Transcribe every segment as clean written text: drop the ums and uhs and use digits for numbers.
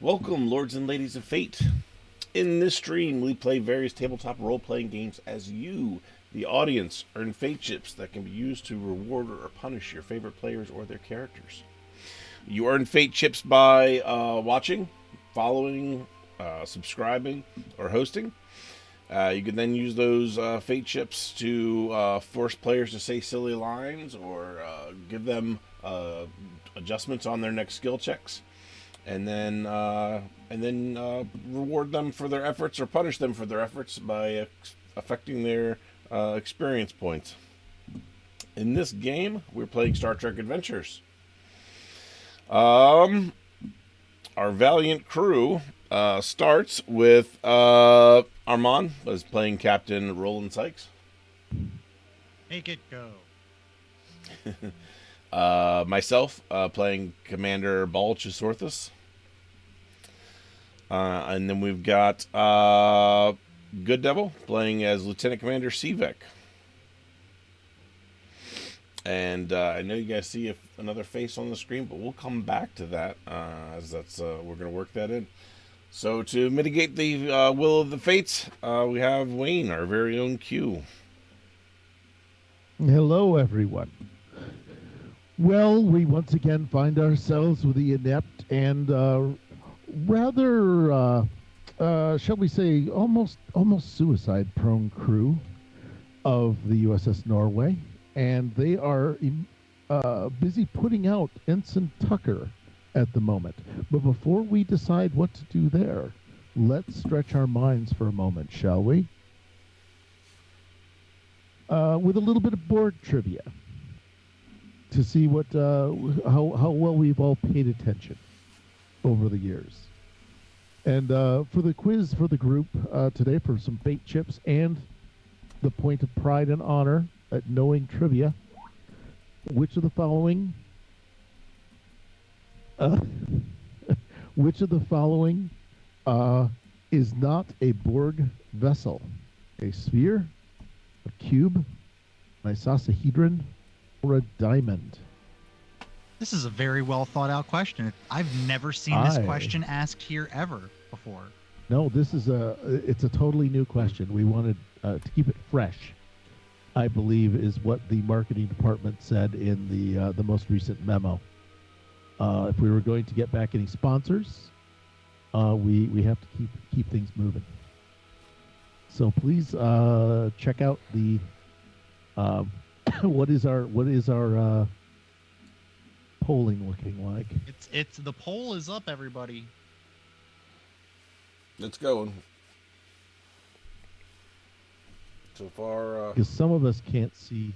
Welcome, lords and ladies of fate. In this stream, we play various tabletop role-playing games as you, the audience, earn fate chips that can be used to reward or punish your favorite players or their characters. You earn fate chips by watching, following, subscribing, or hosting. You can then use those fate chips to force players to say silly lines or give them adjustments on their next skill checks, and then reward them for their efforts or punish them for their efforts by affecting their experience points. In this game, we're playing Star Trek Adventures. Our valiant crew starts with Armand was playing Captain Roland Sykes. Make it go. Myself playing Commander Balchisorthus. And then we've got Good Devil playing as Lieutenant Commander Sivek. And I know you guys see another face on the screen, but we'll come back to that as that's we're going to work that in. So to mitigate the will of the fates, we have Wayne, our very own Q. Hello, everyone. Well, we once again find ourselves with the inept and rather, shall we say, almost suicide-prone crew of the USS Norway, and they are busy putting out Ensign Tucker at the moment. But before we decide what to do there, let's stretch our minds for a moment, shall we? With a little bit of board trivia to see what how well we've all paid attention over the years. And for the quiz for the group today, for some fate chips and the point of pride and honor at knowing trivia, which of the following is not a Borg vessel? A sphere, a cube, an icosahedron, or a diamond? This is a very well thought out question. I've never seen this question asked here ever before. No, it's a totally new question. We wanted to keep it fresh, I believe, is what the marketing department said in the most recent memo. If we were going to get back any sponsors, we have to keep things moving. So please check out the what is our polling looking like? It's the poll is up, everybody. It's going. So far, because some of us can't see.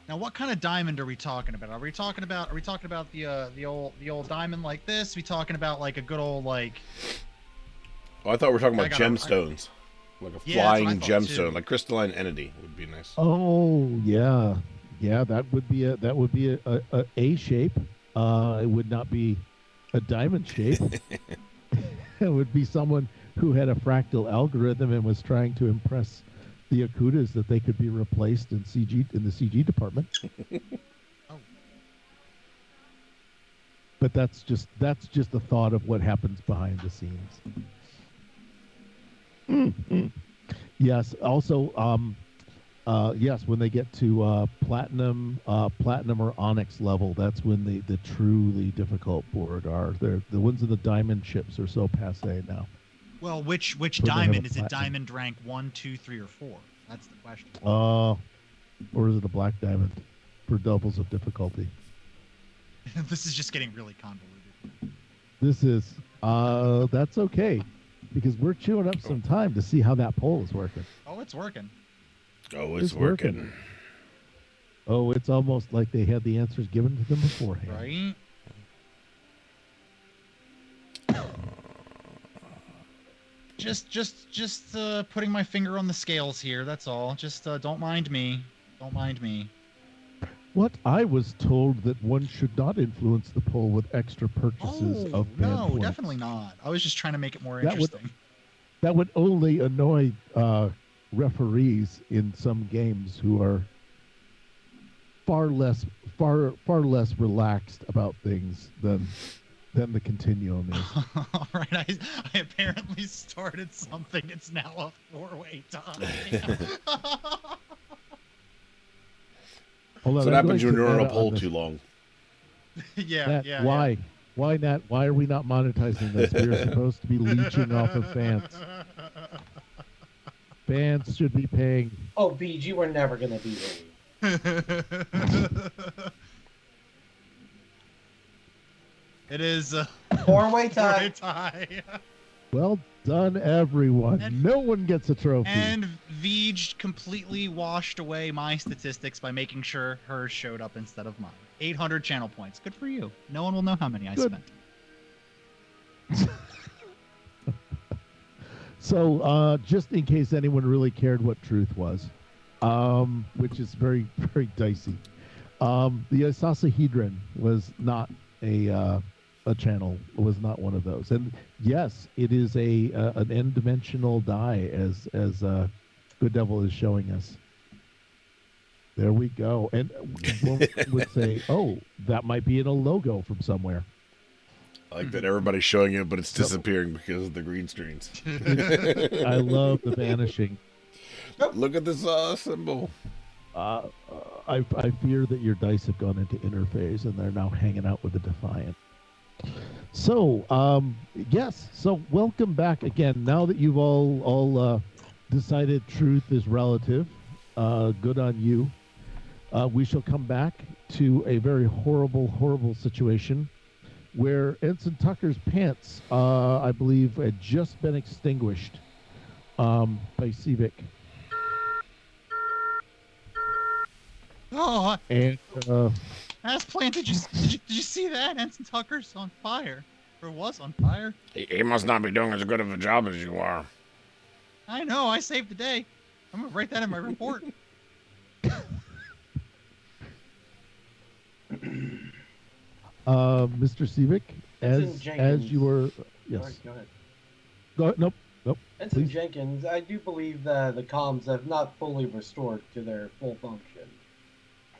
Now, what kind of diamond are we talking about? Are we talking about the old diamond like this? Are we talking about like a good old like? Oh, I thought we were talking about gemstones, like a flying gemstone, like crystalline entity would be nice. Oh yeah, that would be a shape. It would not be a diamond shape. It would be someone who had a fractal algorithm and was trying to impress the Akutas that they could be replaced in the CG department. Oh. But that's just the thought of what happens behind the scenes. Yes. Also, yes, when they get to platinum or onyx level, that's when the truly difficult Borg are. They're the ones in the diamond ships are so passé now. Well, which diamond is it? Diamond rank 1, 2, 3, or 4? That's the question. Or is it a black diamond for doubles of difficulty? This is just getting really convoluted. This is that's okay, because we're chewing up some time to see how that poll is working. Oh, it's working. Oh, it's working. Oh, it's almost like they had the answers given to them beforehand. Right. Just putting my finger on the scales here. That's all. Just don't mind me. Don't mind me. What I was told that one should not influence the poll with extra purchases of band no, points. Definitely not. I was just trying to make it more interesting. That would only annoy referees in some games who are far less relaxed about things than the continuum is. All right, I apparently started something. It's now a four-way tie. Hold on, So what I'm happens going when to you're on a meta poll this. too long? Yeah, Nat, yeah. why? Yeah. Why, Nat? Why are we not monetizing this? We're supposed to be leeching off of fans. Fans should be paying. Oh, BG, we're never gonna be It is a four-way four-way tie. tie. Well done, everyone. No one gets a trophy. And Vij completely washed away my statistics by making sure hers showed up instead of mine. 800 channel points. Good for you. No one will know how many I Good. spent. So, just in case anyone really cared what truth was, which is very, very dicey, the Isosahedron was not a channel. It was not one of those. And yes, it is an n-dimensional die, as Good Devil is showing us. There we go. And one would say, oh, that might be in a logo from somewhere. I like that everybody's showing it, but it's disappearing because of the green screens. I love the vanishing. Look at this symbol. I fear that your dice have gone into interphase and they're now hanging out with the Defiant. So, yes. So, welcome back again. Now that you've all decided truth is relative, good on you. We shall come back to a very horrible, horrible situation where Ensign Tucker's pants, I believe, had just been extinguished by Civic. Oh, And Ass Plant, did you see that? Ensign Tucker's on fire. Or was on fire. He must not be doing as good of a job as you are. I know, I saved the day. I'm going to write that in my report. Mr. Civic, Ensign as Jenkins. you were, yes. Sorry, go ahead. Nope. Ensign Please. Jenkins, I do believe that the comms have not fully restored to their full function.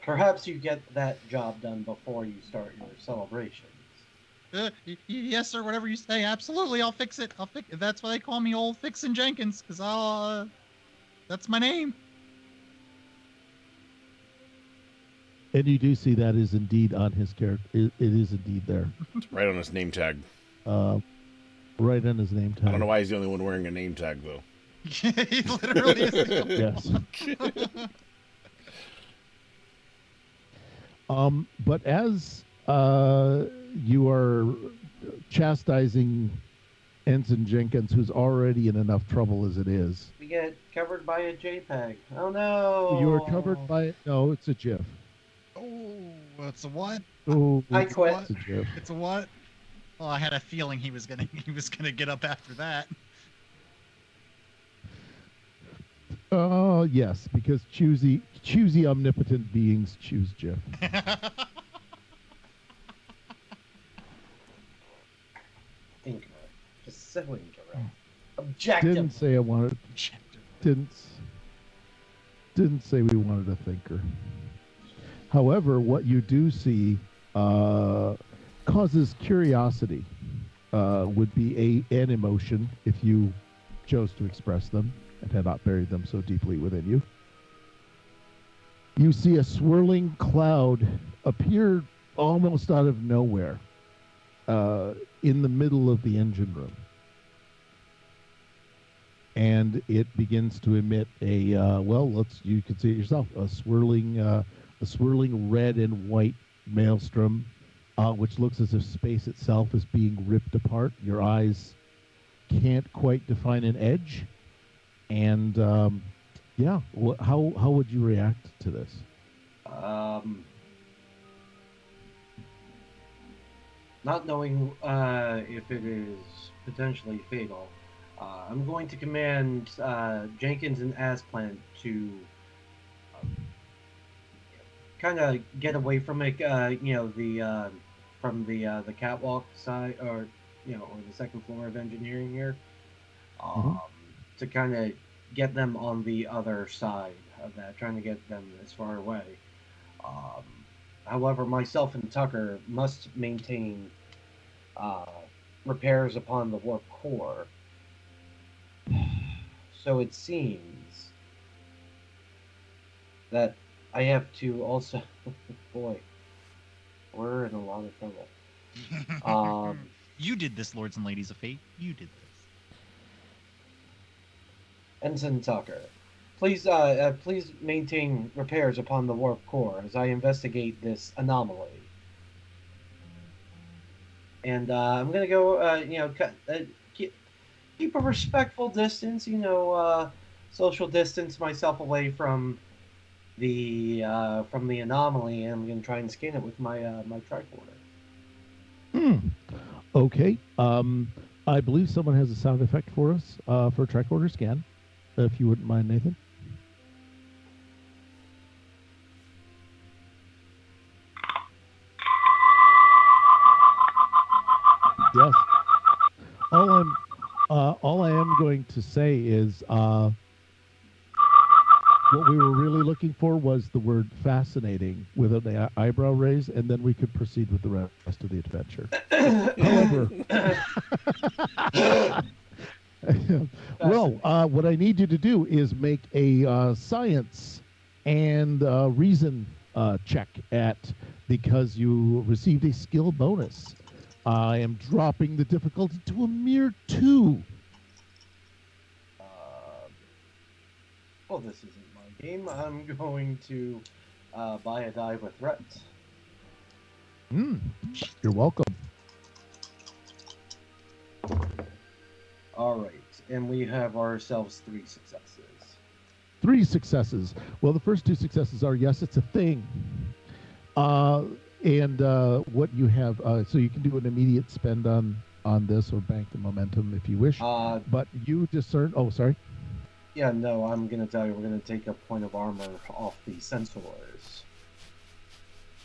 Perhaps you get that job done before you start your celebrations. Yes, sir, whatever you say. Absolutely, I'll fix it. That's why they call me Old Fixin' Jenkins, because that's my name. And you do see that is indeed on his character. It is indeed there. It's right on his name tag. Right on his name tag. I don't know why he's the only one wearing a name tag, though. He literally is the Yes. But as you are chastising Ensign Jenkins, who's already in enough trouble as it is, We get covered by a JPEG. Oh no! you are covered by. No, it's a GIF. Oh, it's a what? Oh, I quit. It's a GIF. It's a what? Oh, I had a feeling he was gonna get up after that. Oh, yes, because choosy omnipotent beings choose GIF. Incorrect. Just so incorrect. Objective. Didn't say I wanted. Didn't say we wanted a thinker. However, what you do see causes curiosity. Would be an emotion if you chose to express them and had not buried them so deeply within you. You see a swirling cloud appear almost out of nowhere in the middle of the engine room. And it begins to emit a you can see it yourself, a swirling red and white maelstrom, which looks as if space itself is being ripped apart. Your eyes can't quite define an edge, and how would you react to this? Not knowing if it is potentially fatal, I'm going to command Jenkins and Asplant to kind of get away from it. From the catwalk side, or the second floor of engineering here, to kind of get them on the other side of that, trying to get them as far away. However, myself and Tucker must maintain uh, repairs upon the warp core. So it seems that I have to also. Boy, we're in a lot of trouble. You did this, lords and ladies of fate. You did this. Ensign Tucker, please maintain repairs upon the warp core as I investigate this anomaly. And I'm gonna go, keep a respectful distance, social distance myself away from the anomaly, and I'm gonna try and scan it with my tricorder. Okay. I believe someone has a sound effect for us for a tricorder scan, if you wouldn't mind, Nathan. Yes. All I am going to say is what we were really looking for was the word fascinating with an eyebrow raise, and then we could proceed with the rest of the adventure. However, well, what I need you to do is make a science and reason check because you received a skill bonus. I am dropping the difficulty to a mere 2. Well, this isn't my game. I'm going to buy a die with threats. You're welcome. All right, and we have ourselves 3 successes. 3 successes. Well, the first 2 successes are yes, it's a thing. And what you have, so you can do an immediate spend on this or bank the momentum if you wish. But you discern. Oh, sorry. Yeah, no, I'm gonna tell you, we're gonna take a point of armor off the sensors.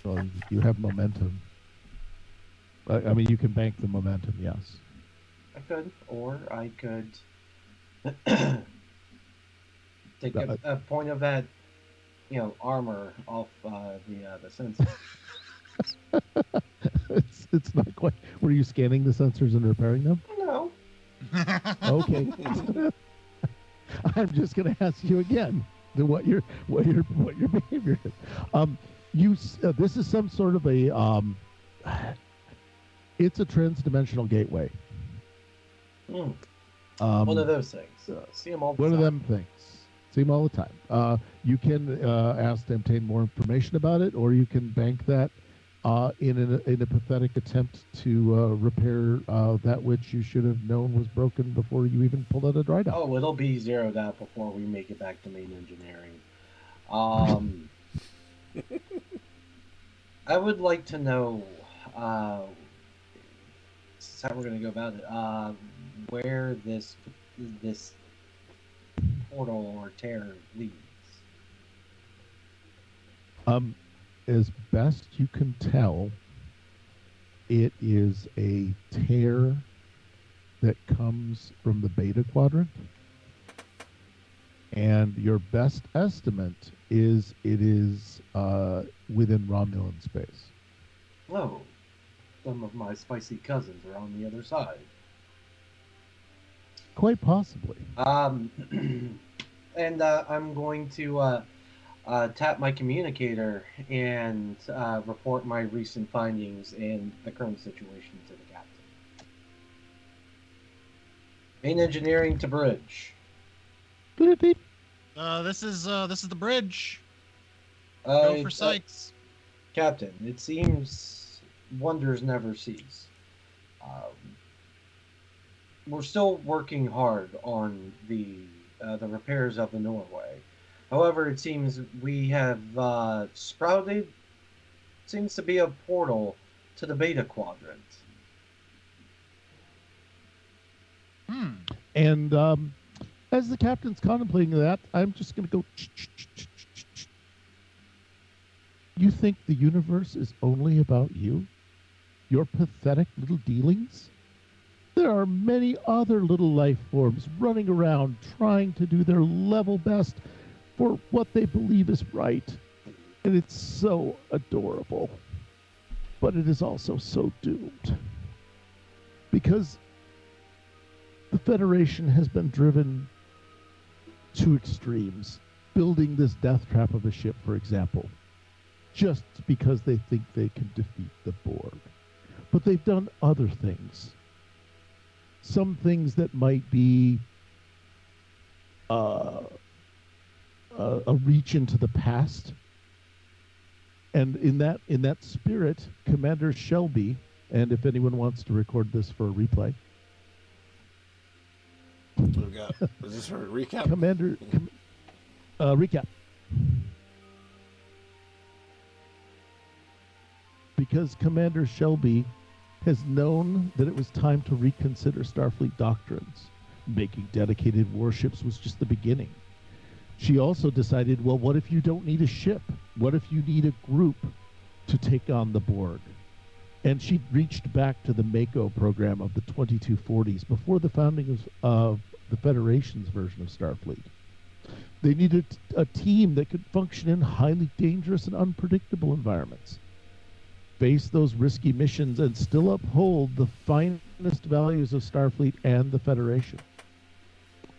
So you have momentum. I mean, you can bank the momentum. Yes. I could, or I could take a point of that, armor off the sensors. It's not quite. Were you scanning the sensors and repairing them? No. Okay. I'm just going to ask you again what your behavior is. This is some sort of a it's a transdimensional gateway. One of those things. See them all the time. One of them things. See them all the time. You can ask to obtain more information about it, or you can bank that in a pathetic attempt to repair that which you should have known was broken before you even pulled out a dry dock. Oh, it'll be zeroed out before we make it back to main engineering. I would like to know how we're going to go about it. Where this portal or tear leads. As best you can tell, it is a tear that comes from the beta quadrant. And your best estimate is it is within Romulan space. Oh, some of my spicy cousins are on the other side. Quite possibly. And I'm going to tap my communicator and report my recent findings and the current situation to the captain. Main engineering to bridge. This is the bridge. Go for sights. Captain, it seems wonders never cease. We're still working hard on the repairs of the Norway. However, it seems we have sprouted, seems to be a portal to the beta quadrant. And as the captain's contemplating that, I'm just going to go. You think the universe is only about you? Your pathetic little dealings? There are many other little life forms running around trying to do their level best for what they believe is right. And it's so adorable. But it is also so doomed. Because the Federation has been driven to extremes, building this death trap of a ship, for example, just because they think they can defeat the Borg. But they've done other things. Some things that might be a reach into the past. And in that spirit, Commander Shelby, and if anyone wants to record this for a replay, We've got. Is this for a recap? Recap. Because Commander Shelby has known that it was time to reconsider Starfleet doctrines. Making dedicated warships was just the beginning. She also decided, well, what if you don't need a ship? What if you need a group to take on the Borg? And she reached back to the Mako program of the 2240s before the founding of the Federation's version of Starfleet. They needed a team that could function in highly dangerous and unpredictable environments, face those risky missions, and still uphold the finest values of Starfleet and the Federation.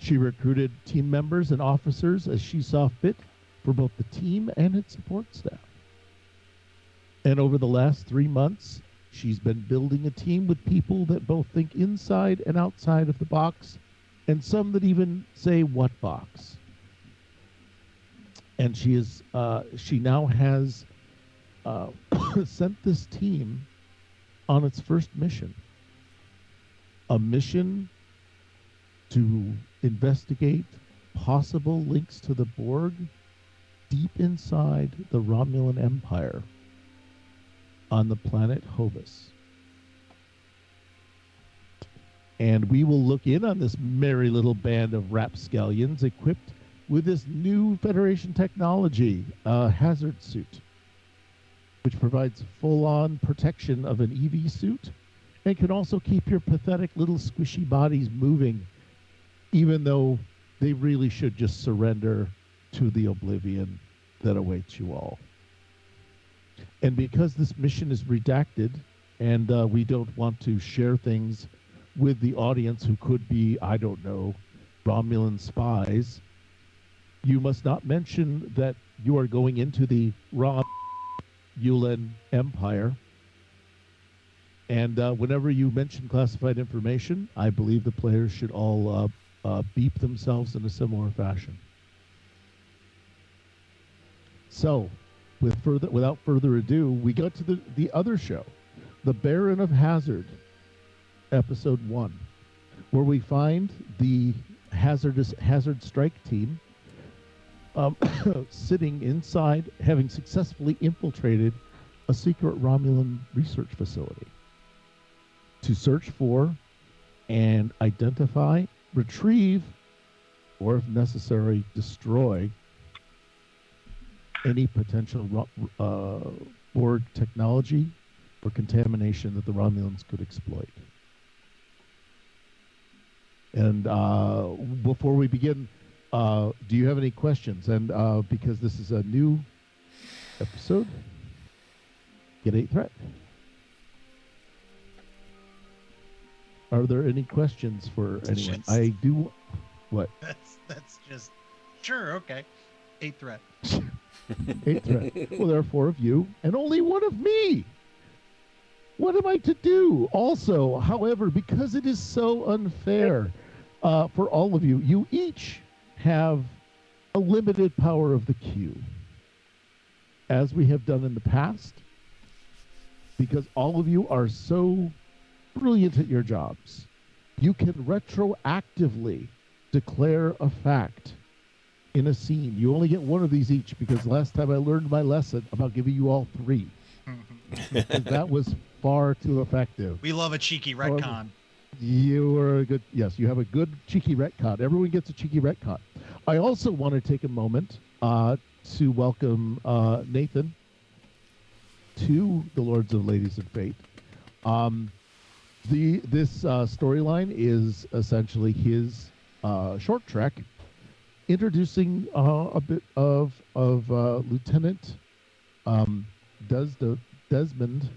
She recruited team members and officers as she saw fit for both the team and its support staff. And over the last 3 months, she's been building a team with people that both think inside and outside of the box, and some that even say, what box? And she now has sent this team on its first mission. A mission to investigate possible links to the Borg deep inside the Romulan Empire on the planet Hovis. And we will look in on this merry little band of rapscallions equipped with this new Federation technology, a hazard suit, which provides full-on protection of an EV suit and can also keep your pathetic little squishy bodies moving, even though they really should just surrender to the oblivion that awaits you all. And because this mission is redacted, and we don't want to share things with the audience who could be, I don't know, Romulan spies, you must not mention that you are going into the Romulan Empire. And whenever you mention classified information, I believe the players should all beep themselves in a similar fashion. So, without further ado, we go to the other show, The Baron of Hazard, Episode 1, where we find the Hazard Strike team sitting inside, having successfully infiltrated a secret Romulan research facility to search for and identify, retrieve, or if necessary, destroy any potential Borg technology or contamination that the Romulans could exploit. And before we begin, do you have any questions? And because this is a new episode, get a threat. Are there any questions for anyone? I do. What? That's just sure. Okay. 8 threat. 8 threat. Well, there are 4 of you and only 1 of me. What am I to do? Also, however, because it is so unfair for all of you, you each have a limited power of the queue, as we have done in the past, because all of you are so brilliant at your jobs. You can retroactively declare a fact in a scene. You only get 1 of these each, because last time I learned my lesson about giving you all 3. Because that was far too effective. We love a cheeky retcon. However, you are a good, yes, you have a good cheeky retcon. Everyone gets a cheeky retcon. I also want to take a moment to welcome Nathan to the Lords of Ladies of Fate. This storyline is essentially his short trek, introducing a bit of Lieutenant does the Desmond's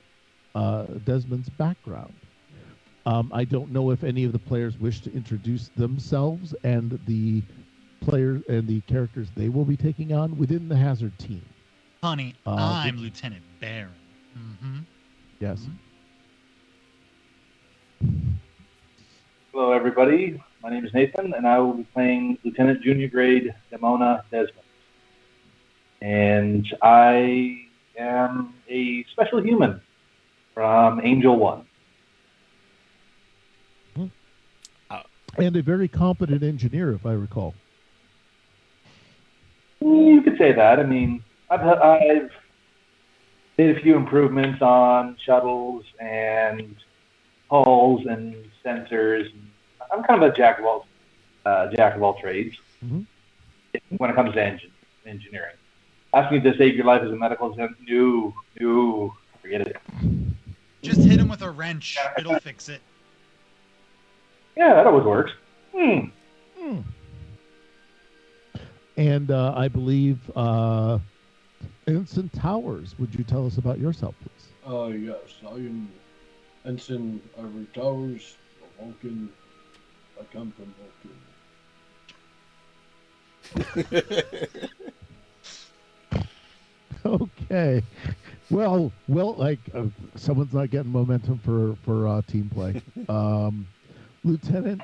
background. I don't know if any of the players wish to introduce themselves and the players and the characters they will be taking on within the Hazard team. Honey, I'm Lieutenant Baron. Mm-hmm. Yes. Hello, everybody. My name is Nathan, and I will be playing Lieutenant Junior Grade Demona Desmond. And I am a special human from Angel One. And a very competent engineer, if I recall. You could say that. I mean, I've made a few improvements on shuttles and hulls and sensors. I'm kind of a jack of all trades when it comes to engineering. Ask me to save your life as a medical assistant. No, forget it. Just hit him with a wrench. It'll fix it. Yeah, that always works. And I believe Ensign Towers, would you tell us about yourself, please? Yes, I am Ensign Ivory Towers, a Vulcan. I come from Vulcan. Okay. Well, like someone's not getting momentum for team play. Lieutenant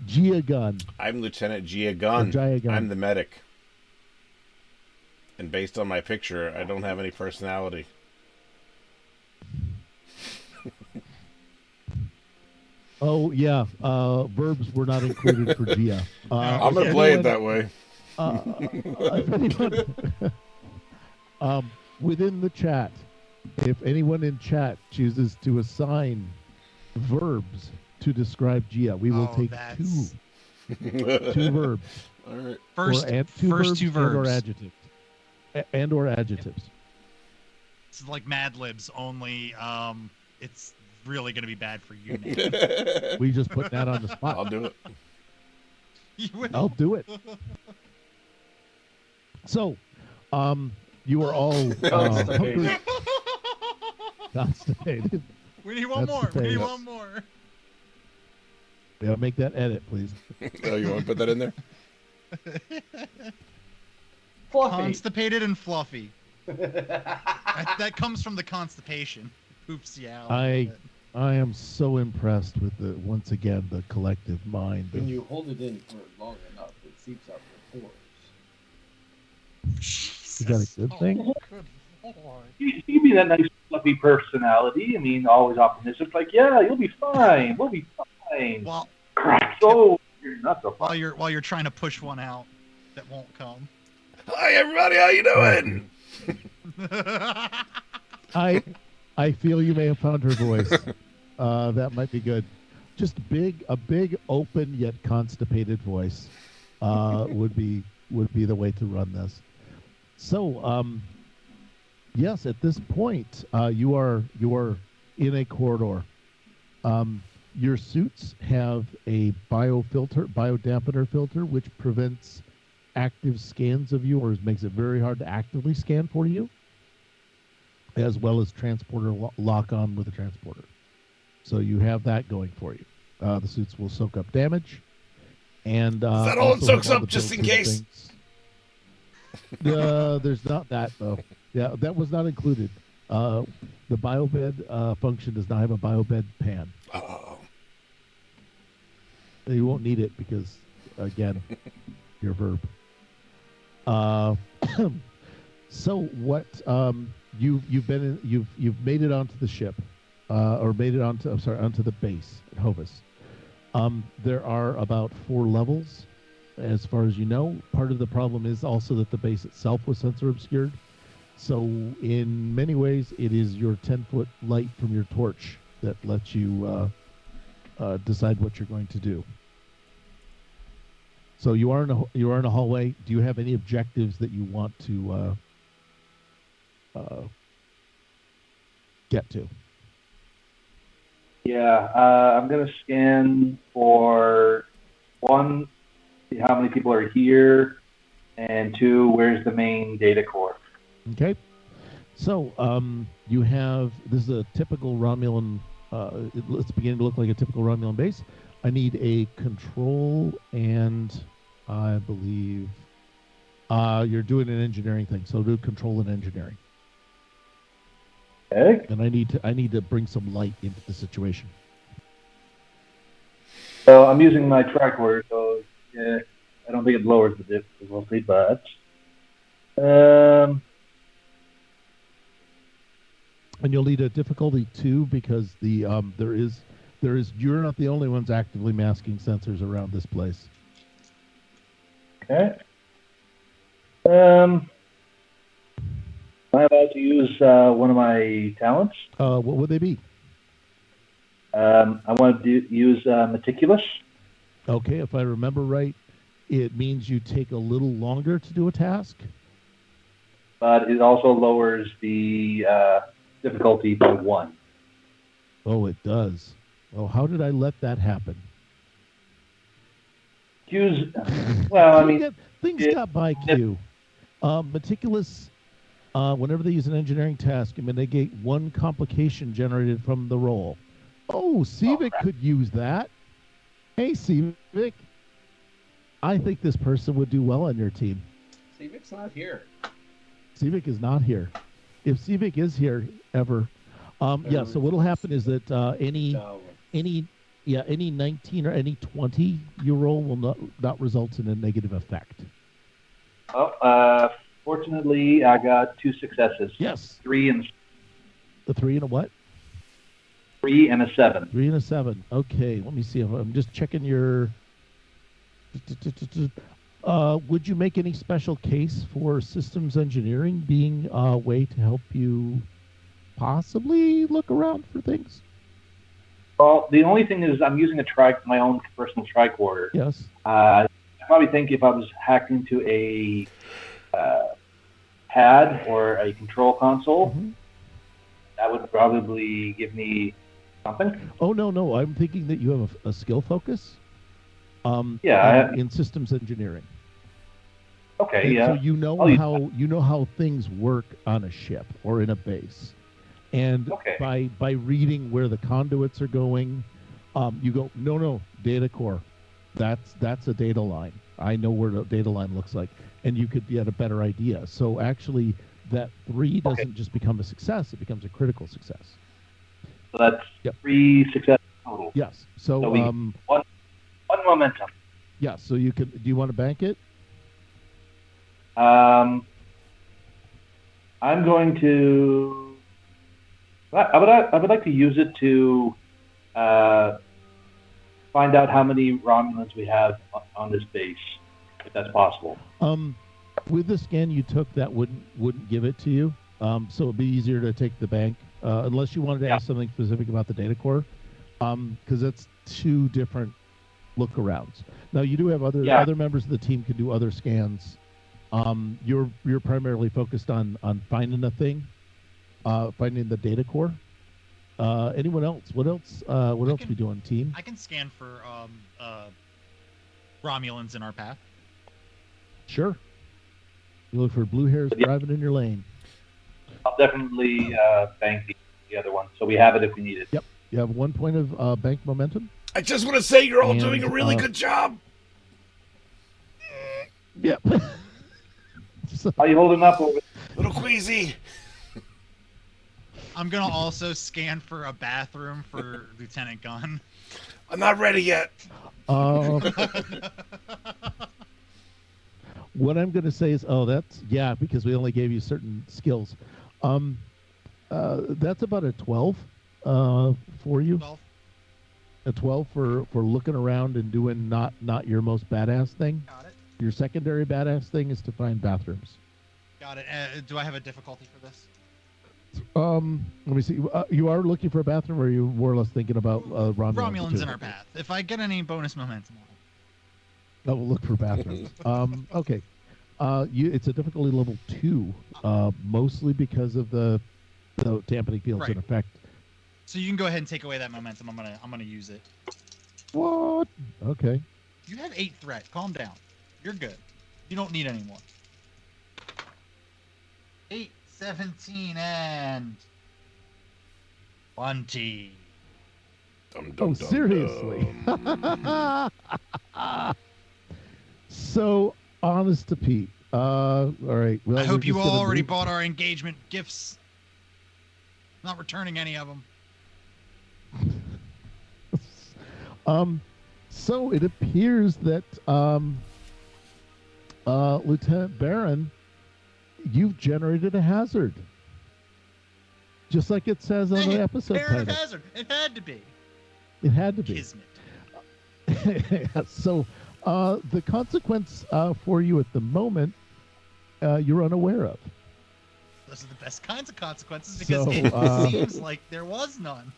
Giagun. I'm Lieutenant Giagun. I'm the medic. And based on my picture, I don't have any personality. Oh, yeah. Verbs were not included for Gia. I'm going to play it that way. Within the chat, if anyone in chat chooses to assign verbs to describe Gia, we will take two verbs. All right. First two verbs. Or adjectives. It's like Mad Libs, only it's really going to be bad for you, Nate. We just put that on the spot. I'll do it. I'll do it. So, you are all constipated. We need one more. We need one more. Yeah, make that edit, please. Oh, you want to put that in there? Fluffy. Constipated and fluffy. that comes from the constipation. Oops, yeah. I am so impressed with once again the collective mind. When you hold it in for long enough, it seeps out the pores. Is that a good thing? You be that nice fluffy personality. I mean, always optimistic. Like, yeah, you'll be fine. We'll be fine. Well, crap. So you're not so fine. While you're trying to push one out that won't come. Hi everybody, how you doing? I feel you may have found her voice. That might be good. Just a big, open yet constipated voice would be the way to run this. So, yes, at this point, you are in a corridor. Your suits have a biodampener filter, which prevents active scans of you, or makes it very hard to actively scan for you, as well as transporter lock on with a transporter. So you have that going for you. The suits will soak up damage, and is that all it soaks up, just in case? There's not that though. Yeah, that was not included. The biobed function does not have a biobed pan. Oh. You won't need it because, again, your verb. So what you've made it onto the ship, or made it onto the base at Hovis. There are about 4 levels, as far as you know. Part of the problem is also that the base itself was sensor obscured. So in many ways, it is your 10-foot light from your torch that lets you decide what you're going to do. So you are in a hallway. Do you have any objectives that you want to get to? Yeah, I'm gonna scan for one, see how many people are here, And 2, where's the main data core? Okay. So you have, this is a typical Romulan, it's beginning to look like a typical Romulan base. I need a control, and I believe you're doing an engineering thing, so do control and engineering. Okay. And I need to bring some light into the situation. So I'm using my tricorder, so yeah, I don't think it lowers the difficulty, but And you'll need a difficulty 2 because the there is you're not the only ones actively masking sensors around this place. okay. Am I about to use one of my talents? What would they be? I want to use meticulous. Okay, if I remember right, it means you take a little longer to do a task. But it also lowers the difficulty by 1. Oh, it does. Oh, how did I let that happen? Well, I mean, things got by Q. Meticulous, whenever they use an engineering task, I mean, they get 1 complication generated from the roll. Oh, Civic could use that. Hey, Civic. I think this person would do well on your team. Civic's not here. Civic is not here. If Civic is here ever, yeah. So what'll happen is that any 19 or any 20 you roll will not result in a negative effect. Well, fortunately, I got 2 successes. Yes. 3 and The 3 and a what? 3 and a 7. 3 and a 7. Okay, let me see if I'm just checking your. Would you make any special case for systems engineering being a way to help you possibly look around for things? Well, the only thing is I'm using my own personal tricorder. Yes. I probably think if I was hacked into a pad or a control console, that would probably give me something. Oh, no. I'm thinking that you have a skill focus. In systems engineering. Okay, and yeah. So you know how things work on a ship or in a base, and by reading where the conduits are going, you go no data core, that's a data line. I know where the data line looks like, and you could get a better idea. So actually, that 3 doesn't just become a success; it becomes a critical success. So that's 3 successes total. Yes. So one momentum. Yeah. So you can. Do you want to bank it? I'm going to. I would like to use it to find out how many Romulans we have on this base, if that's possible. With the scan you took, that wouldn't give it to you. So it'd be easier to take the bank, unless you wanted to ask something specific about the data core, because that's 2 different look-arounds. Now you do have other members of the team can do other scans. You're primarily focused on finding a thing, finding the data core. Anyone else? What else we doing, team? I can scan for Romulans in our path. Sure. You look for blue hairs driving in your lane. I'll definitely bank the other one, so we have it if we need it. Yep. You have 1 point of bank momentum. I just want to say you're all doing a really good job. Yep. How are you holding up over there? Little queasy. I'm going to also scan for a bathroom for Lieutenant Gunn. I'm not ready yet. What I'm going to say is, because we only gave you certain skills. That's about a 12 for you. 12. A 12 for looking around and doing not your most badass thing. Got it. Your secondary badass thing is to find bathrooms. Got it. Do I have a difficulty for this? Let me see. You are looking for a bathroom, or are you more or less thinking about Romulans in our path. If I get any bonus momentum on it. We'll look for bathrooms. Okay. It's a difficulty level 2, mostly because of the dampening fields in effect. So you can go ahead and take away that momentum. I'm gonna use it. What? Okay. You have 8 threat. Calm down. You're good. You don't need any more. 8, 17, and 20. Dum, Oh, dum, seriously? dum. So, honest to Pete. All right. Well, I we're hope you just all gonna already move- bought our engagement gifts. Not returning any of them. So it appears that Lieutenant Baron, you've generated a hazard, just like it says on Dang the it, episode Baron of title. Hazard. It had to be. It had to be. Kismet. So the consequence for you at the moment, you're unaware of. Those are the best kinds of consequences because So, it seems like there was none.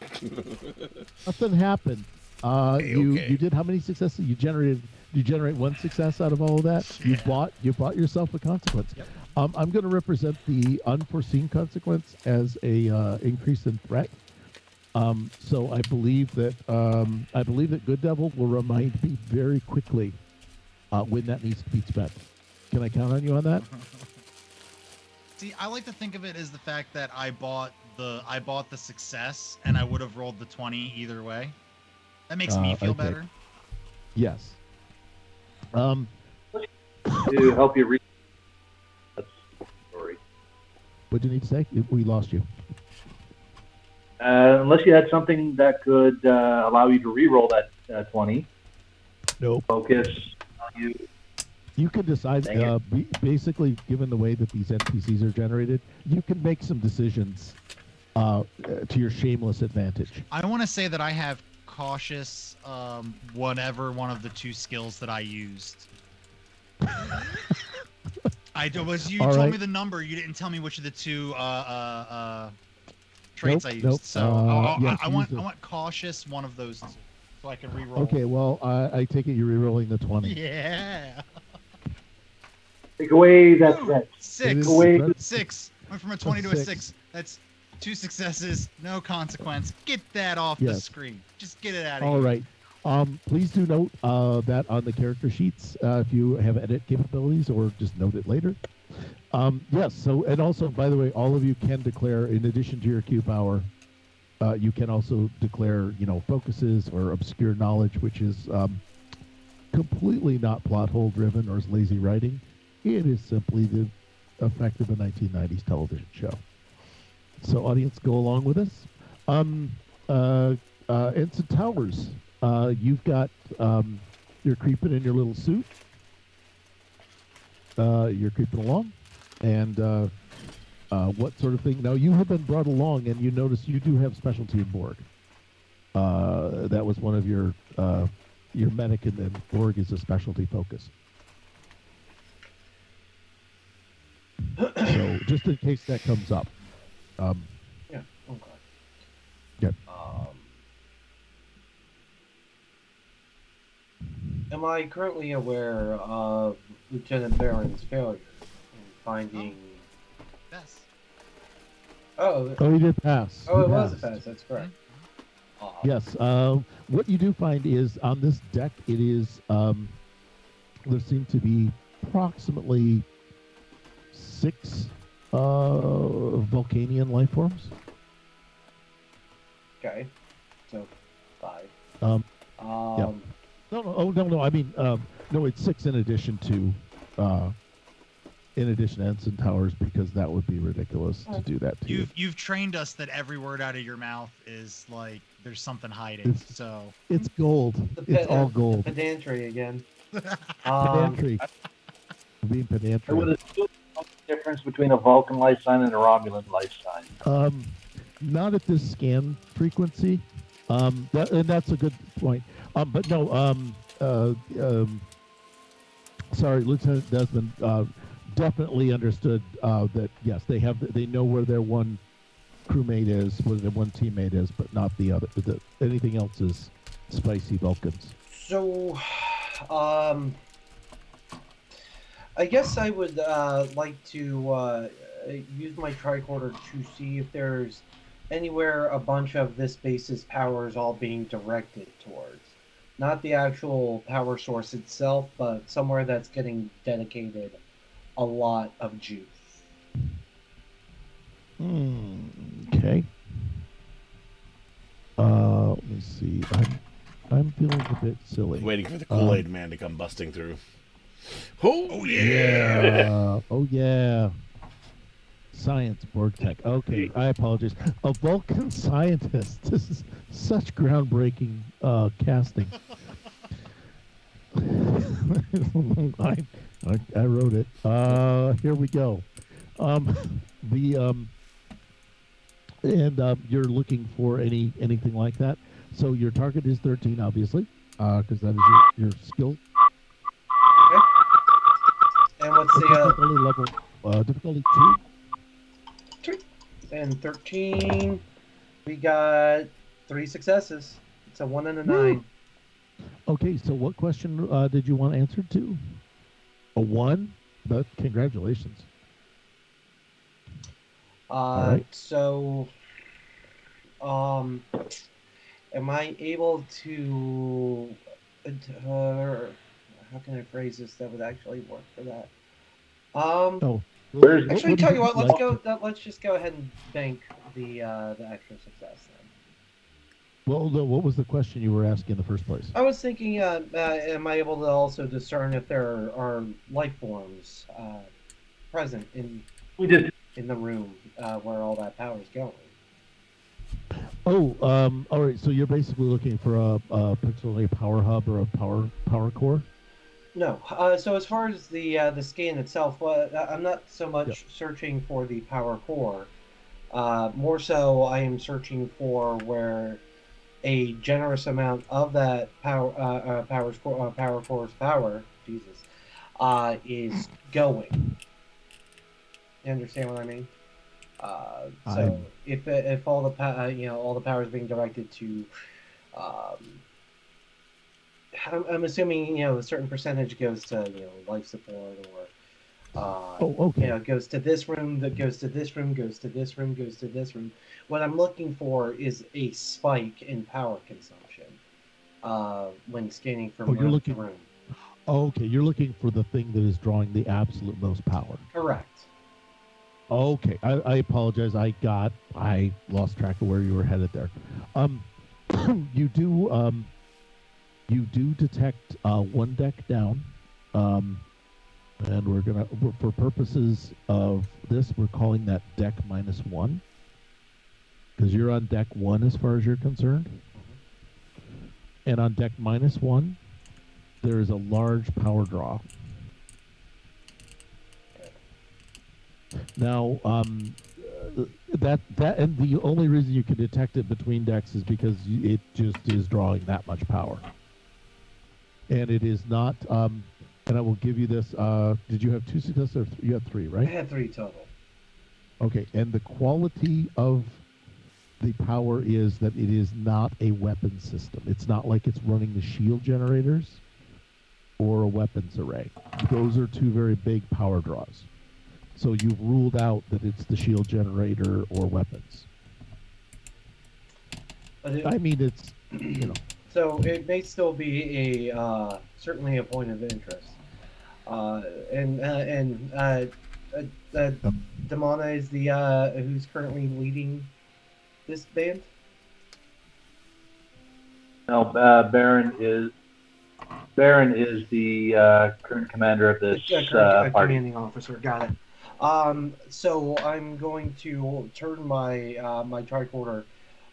Nothing happened. You Okay. you did how many successes? You generate one success out of all of that. Yeah. You bought yourself a consequence. Yep. I'm going to represent the unforeseen consequence as a increase in threat. So I believe that Good Devil will remind me very quickly when that needs to be spent. Can I count on you on that? See, I like to think of it as the fact that I bought the success and I would have rolled the 20 either way. That makes me feel Okay. better. Yes. To help you read that story. What do you need to say? We lost you. Unless you had something that could allow you to re-roll that 20. Nope. Focus on you. You can decide, Dang it. basically, given the way that these NPCs are generated, you can make some decisions to your shameless advantage. I want to say that I have cautious whatever one of the two skills that I used. You All told right. me the number, you didn't tell me which of the two traits I used. Nope. So Yes, I you want used I it. want cautious one of those two, so I can re-roll. Okay, well, I take it you're re-rolling the 20. Yeah. Take away that Ooh, threat. 6. Away. 6. Went from a 20 to a 6. 6. That's 2 successes, no consequence. Get that off the Yes. screen. Just get it out of All here. right. Please do note that on the character sheets, if you have edit capabilities, or just note it later. Yes. So, and also, by the way, all of you can declare, in addition to your Q power, you can also declare, focuses or obscure knowledge, which is completely not plot hole driven or is lazy writing. It is simply the effect of a 1990s television show. So, audience, go along with us. Ensign Towers, you've got, you're creeping in your little suit. You're creeping along. And what sort of thing? Now, you have been brought along, and you notice you do have specialty in Borg. That was one of your medic, and Borg is a specialty focus. So, just in case that comes up. Yeah. Okay. Good. Am I currently aware of Lieutenant Baron's failure in finding? Yes. Oh, Oh, he did pass. oh, He it was a passed. pass. That's correct. Yes. What you do find is on this deck, it is there seem to be approximately 6 Vulcanian life forms. Okay. So 5. Yeah. No. Oh, no. I mean, no. It's 6 in addition to Ensign Towers, because that would be ridiculous to do that to you. You've trained us that every word out of your mouth is like there's something hiding. It's- So It's gold. It's all gold. Pedantry again. Pedantry. Being I pedantry. would assume the difference between a Vulcan life sign and a Romulan life sign. Not at this scan frequency. And that's a good point. But no. Sorry, Lieutenant Desmond definitely understood that. Yes, they know where their one crewmate is, where their one teammate is, but not the other. Anything else is spicy Vulcans. So, I guess I would like to use my tricorder to see if there's anywhere a bunch of this base's powers all being directed towards. not the actual power source itself, but somewhere that's getting dedicated a lot of juice. Okay. Let me see. I'm feeling a bit silly. Waiting for the Kool-Aid man to come busting through. Oh, Oh, yeah! Oh yeah. Science board tech. Okay, I apologize. A Vulcan scientist. This is such groundbreaking casting. I wrote it. Here we go. Um, the and you're looking for anything like that. So your target is 13, obviously, because that is your skill. And what's the difficulty level? Difficulty 2. 3 and 13? We got 3 successes. It's a 1 and a 9. Okay, so what question did you want answered to? A 1? But congratulations. All right. So, am I able to? How can I phrase this that would actually work for that? Oh, Actually, tell you what. Let's go. Let's just go ahead and bank the extra success then. Well, no, what was the question you were asking in the first place? I was thinking, am I able to also discern if there are life forms present in the room where all that power is going? Oh, all right. So you're basically looking for potentially a power hub or a power core. No. So as far as the scan itself, I'm not so much searching for the power core. More so, I am searching for where a generous amount of that power core's power, Jesus, is going. You understand what I mean? So if all the all the power is being directed to, I'm assuming a certain percentage goes to life support or okay. Goes to this room, that goes to this room, goes to this room, goes to this room. What I'm looking for is a spike in power consumption when scanning from room to room. Okay, you're looking for the thing that is drawing the absolute most power. Correct. Okay, I apologize. I lost track of where you were headed there. You do detect one deck down. And we're for purposes of this, we're calling that deck -1 because you're on deck 1 as far as you're concerned. And on deck -1, there is a large power draw. Now, that and the only reason you can detect it between decks is because it just is drawing that much power. And it is not. And I will give you this. Did you have 2 successes or you had 3, right? I had 3 total. Okay, and the quality of the power is that it is not a weapon system. It's not like it's running the shield generators or a weapons array. Those are 2 very big power draws. So you've ruled out that it's the shield generator or weapons. I mean, it's, So it may still be a certainly a point of interest. Damona is the who's currently leading this band. No, Baron is the current commander of this party. Commanding officer. Got it. So I'm going to turn my my tricorder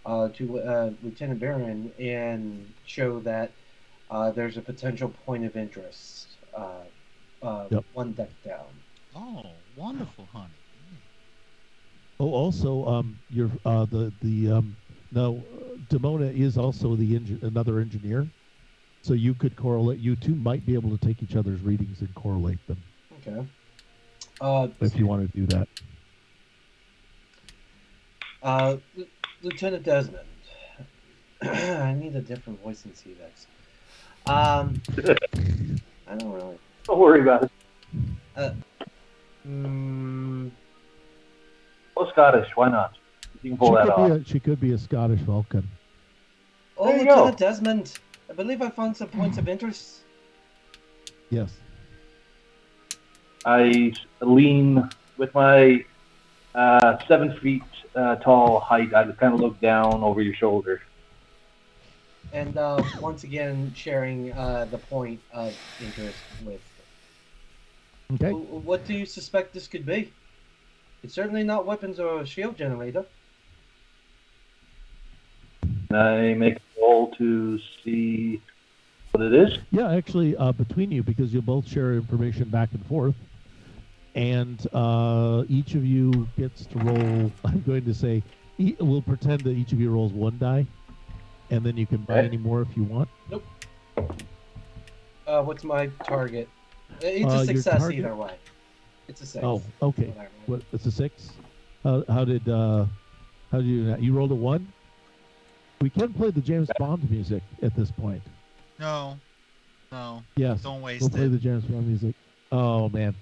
to Lieutenant Baron and show that there's a potential point of interest. One deck down. Oh, wonderful, honey. Oh, also, you're now Damona is also another engineer, so you could correlate. You two might be able to take each other's readings and correlate them. Okay. If you want to do that. Lieutenant Desmond. I need a different voice in CVEX. I don't really. Don't worry about it. Well, Scottish, why not? You can pull that off. She could be a Scottish Vulcan. Oh, Lieutenant Desmond, I believe I found some points of interest. Yes. I lean with my 7 feet tall height. I kind of look down over your shoulder. And once again, sharing the point of interest with. Okay. What do you suspect this could be? It's certainly not weapons or a shield generator. Can I make a roll to see what it is? Yeah, actually, between you, because you'll both share information back and forth, and each of you gets to roll. I'm going to say, we'll pretend that each of you rolls one die, and then you can buy Okay. any more if you want. Nope. What's my target? It's a Your success target- either way. It's a 6. Oh, okay. Whatever. What? It's a 6. How did you do that? You rolled a 1. We can play the James Bond music at this point. No. Yes. Don't waste We'll play it. the James Bond music. Oh man.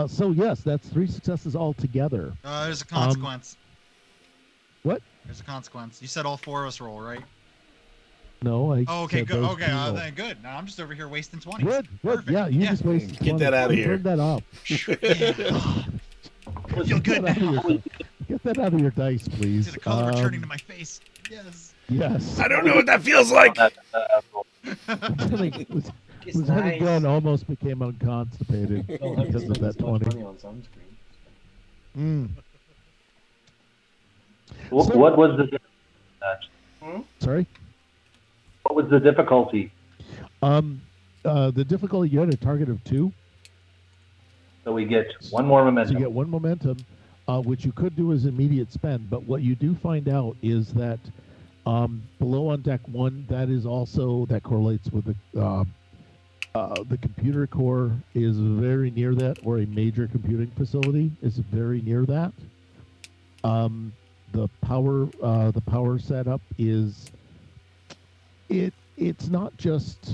So yes, that's 3 successes altogether. There's a consequence. What? There's a consequence. You said all 4 of us roll, right? No, I. Oh, okay, said good. those Okay, 2 roll. then good. Now I'm just over here wasting 20s. Good. Perfect. Yeah, you just wasted. Get 20. that outta here. Turn that off. I feel good Get that out of now. your- Get that out of your dice, please. See the color returning to my face. Yes. Yes. I don't know what that feels like. Lieutenant It's Lieutenant nice. Glenn almost became unconstipated Don't have to because of spend that so much 20. money on sunscreen. Mm. What was the Sorry. what was the difficulty? The difficulty, you had a target of 2, So we get one more so momentum. you get 1 momentum, which you could do as immediate spend. But what you do find out is that below on deck 1, that correlates with the computer core is very near that, or a major computing facility is very near that. The power setup is it's not just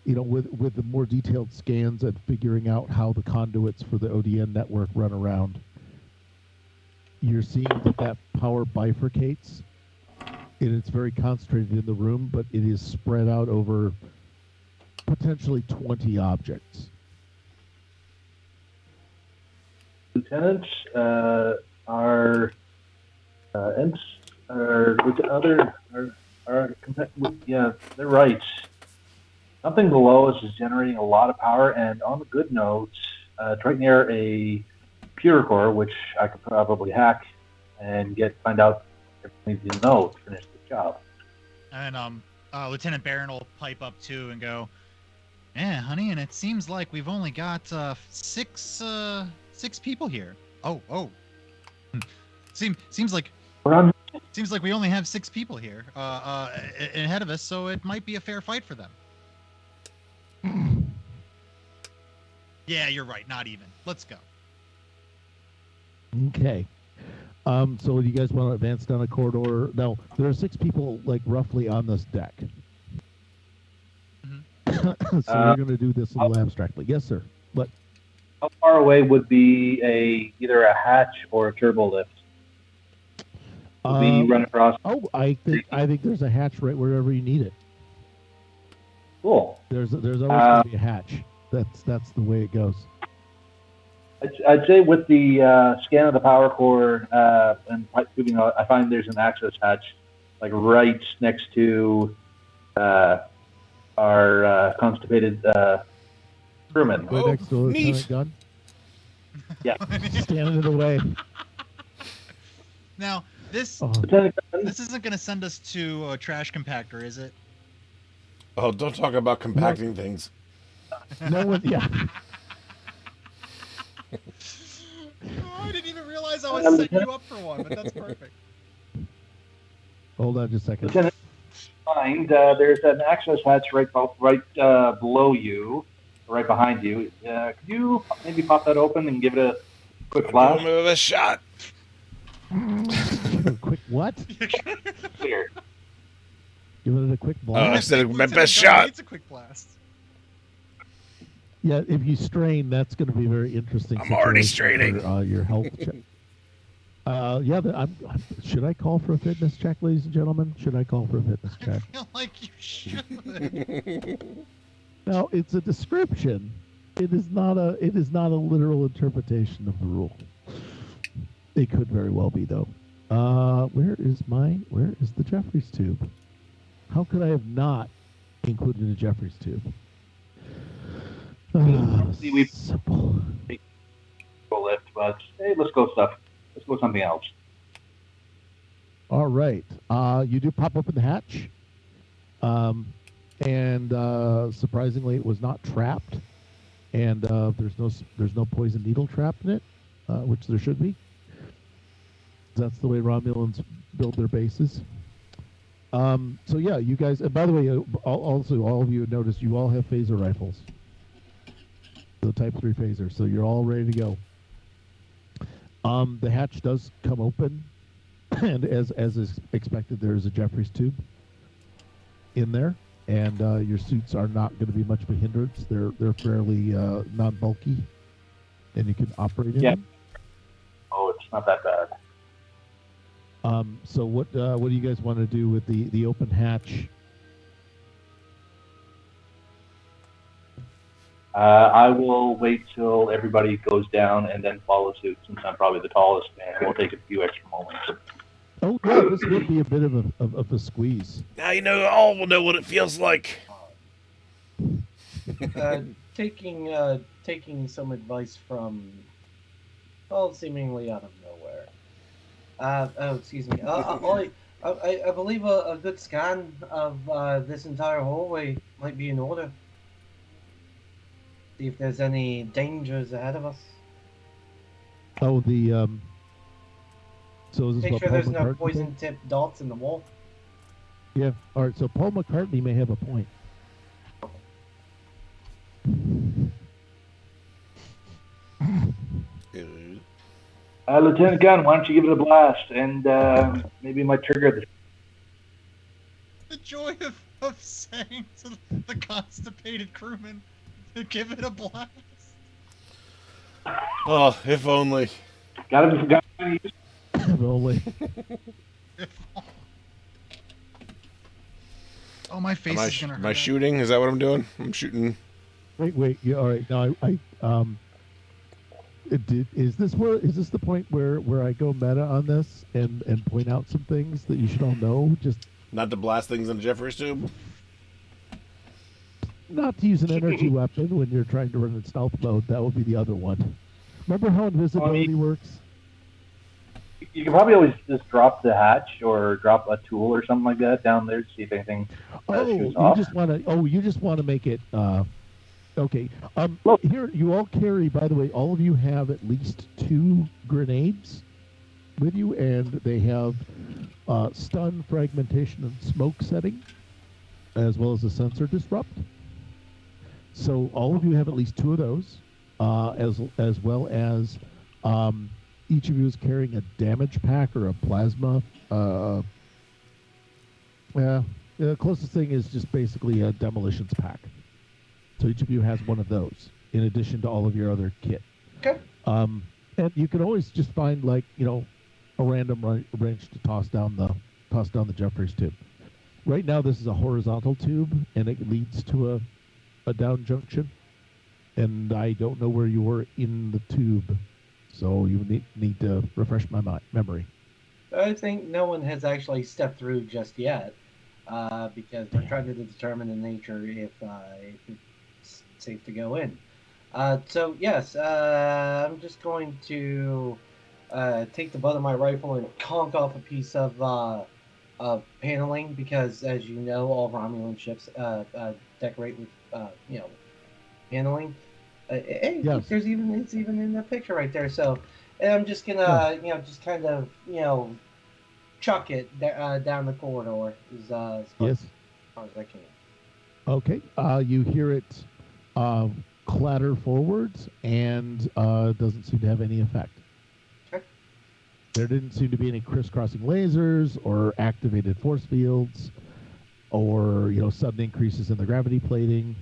with the more detailed scans and figuring out how the conduits for the ODN network run around. You're seeing that power bifurcates, and it's very concentrated in the room, but it is spread out over potentially 20 objects. Lieutenant, our imps are yeah, they're right. Something below us is generating a lot of power, and on the good note, it's right near a computer core, which I could probably hack and find out everything you need to know to finish the job. And Lieutenant Barron will pipe up too and go, "Yeah, honey, and it seems like we've only got 6 people here. Oh. Seems like we only have 6 people here ahead of us, so it might be a fair fight for them." Yeah, you're right. Not even. Let's go. Okay. So do you guys want to advance down a corridor? No, there are 6 people, like, roughly on this deck. Mhm. So we're going to do this a little abstractly. Yes, sir. But How far away would be either a hatch or a turbo lift? Would we run across? I think there's a hatch right wherever you need it. Cool. There's always going to be a hatch. That's the way it goes. I'd say with the scan of the power core and pipe tubing, I find there's an access hatch, like right next to our constipated crewman. Right next to neat. Lieutenant Gunn. Yeah. Standing in the way. Now, this Oh, Lieutenant Gunn, this isn't going to send us to a trash compactor, is it? Oh, don't talk about compacting things. no one. Yeah. Oh, I didn't even realize I was setting you up for one, but that's perfect. Hold on just a second. Lieutenant, find there's an access hatch right below you, right behind you. Could you maybe pop that open and give it a quick Give blast? him a shot. Quick what? Clear. Give it a quick I blast. said my Lieutenant best Gunn shot. needs a quick blast. Yeah, if you strain, that's going to be very interesting. I'm already situation straining. for, your health check. Yeah, should I call for a fitness check, ladies and gentlemen? Should I call for a fitness I check? feel like you should. Now, it's a description. It is not a literal interpretation of the rule. It could very well be though. Where is the Jeffries tube? How could I have not included a Jeffries tube? Normally we Simple. go lift, but hey, let's go something else. All right. You do pop open the hatch. And surprisingly, it was not trapped. And there's no poison needle trapped in it, which there should be. That's the way Romulans build their bases. So yeah, you guys. And by the way, also all of you noticed you all have phaser rifles, the Type 3 phaser. So you're all ready to go. The hatch does come open, and as is expected, there is a Jeffries tube in there, and your suits are not going to be much of a hindrance. They're fairly non-bulky, and you can operate in them. Oh, it's not that bad. So what do you guys want to do with the open hatch? I will wait till everybody goes down and then follow suit, since I'm probably the tallest, and we'll take a few extra moments. Oh yeah, this would be a bit of a squeeze. Now you know all will know what it feels like. Taking some advice from, well, seemingly out of nowhere. Excuse me. I believe a good scan of this entire hallway might be in order. See if there's any dangers ahead of us. Oh, so is this Make what sure Paul there's no McCartney poison-tipped dots in the wall. Yeah. All right. So Paul McCartney may have a point. Lieutenant Gunn, why don't you give it a blast, and maybe my trigger. The joy of saying to the constipated crewman to give it a blast. Oh, if only. Gotta use. Only. Oh, my face is gonna hurt. Am I shooting? Is that what I'm doing? I'm shooting. Wait. Yeah. All right. Now is this the point where I go meta on this and point out some things that you should all know? Just Not to blast things in a Jeffries tube. not to use an energy weapon when you're trying to run in stealth mode. That would be the other one. Remember how invisibility works? You can probably always just drop the hatch or drop a tool or something like that down there to see if anything shoots off. You just want to make it. Okay. Here you all carry. By the way, all of you have at least 2 grenades with you, and they have stun, fragmentation, and smoke setting, as well as a sensor disrupt. So all of you have at least 2 of those, as well as each of you is carrying a damage pack or a plasma. The closest thing is just basically a demolitions pack. So each of you has one of those, in addition to all of your other kit. Okay. And you can always just find a random wrench to toss down the Jeffries tube. Right now, this is a horizontal tube, and it leads to a down junction. And I don't know where you were in the tube, so you need to refresh my memory. I think no one has actually stepped through just yet, because we're trying to determine the nature if it's safe to go in. So yes, I'm just going to take the butt of my rifle and conk off a piece of paneling, because, as you know, all Romulan ships decorate with paneling. Hey, Yes. look, it's even in the picture right there. So, and I'm just gonna just kind of chuck it down the corridor as far as I can. Okay. You hear it clatter forwards, and doesn't seem to have any effect. Okay. There didn't seem to be any crisscrossing lasers or activated force fields, or sudden increases in the gravity plating.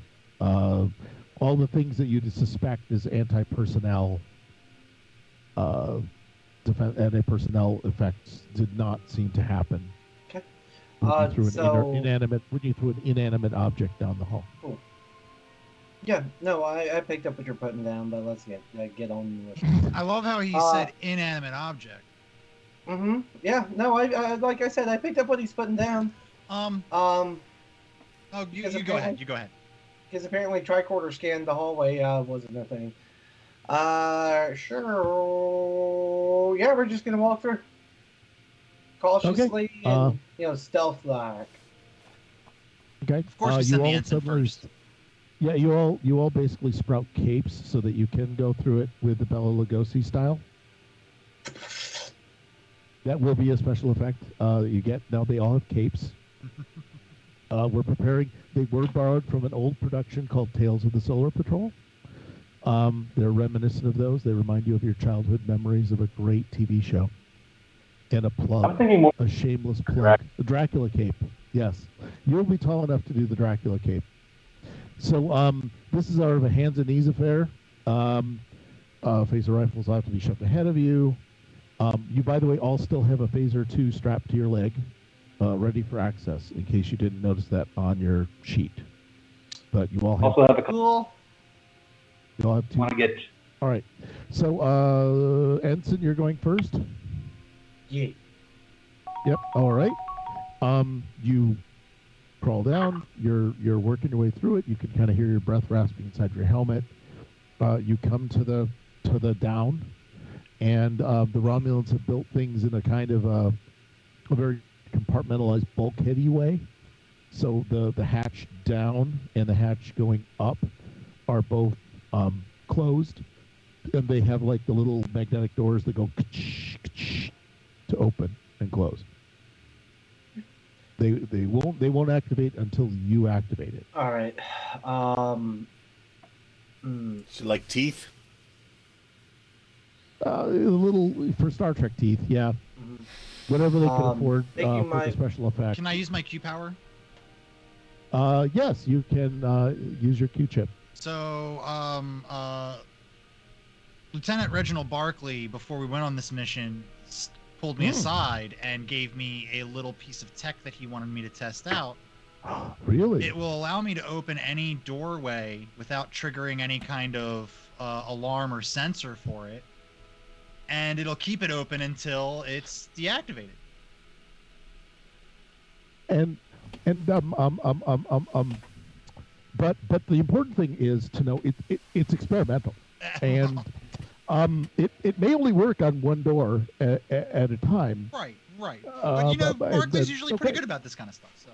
All the things that you'd suspect is anti-personnel anti-personnel effects did not seem to happen. Okay. When you threw So an inanimate object down the hall. cool. Yeah, no, I picked up what you're putting down, but let's get on with. I love how he said inanimate object. Mm-hmm. Yeah. No, I like I said, I picked up what he's putting down. Oh, you go ahead. You go ahead. Because apparently tricorder scanned the hallway wasn't a thing. Sure. Yeah, we're just gonna walk through cautiously and stealth like. Okay. Of course, we send the ensign first. Yeah, you all basically sprout capes so that you can go through it with the Bela Lugosi style. That will be a special effect that you get. Now they all have capes. We're preparing. They were borrowed from an old production called Tales of the Solar Patrol. They're reminiscent of those. They remind you of your childhood memories of a great TV show. And a plug. I'm thinking more a shameless plug. The Dracula cape. Yes. You'll be tall enough to do the Dracula cape. So this is sort of a hands and knees affair. Phaser rifles will have to be shoved ahead of you. You, by the way, all still have a Phaser 2 strapped to your leg, ready for access, in case you didn't notice that on your sheet. But you all have... Also have a cool. You all have 2. Want to get... All right. So, Ensign, you're going first? Yeah. Yep. All right. You crawl down. You're working your way through it. You can kind of hear your breath rasping inside your helmet. You come to the down, and the Romulans have built things in a kind of a very compartmentalized bulkheady way. So the hatch down and the hatch going up are both closed, and they have like the little magnetic doors that go to open and close. They won't activate until you activate it. All right. So like teeth? A little for Star Trek teeth, yeah. Mm-hmm. Whatever they can afford for my... the special effect. Can I use my Q power? Yes, you can use your Q chip. So, Lieutenant Reginald Barkley, before we went on this mission, pulled me aside and gave me a little piece of tech that he wanted me to test out. Really? It will allow me to open any doorway without triggering any kind of alarm or sensor for it, and it'll keep it open until it's deactivated. But the important thing is to know it's experimental, and it may only work on one door at a time. Right. But Barkley's usually pretty good about this kind of stuff. So.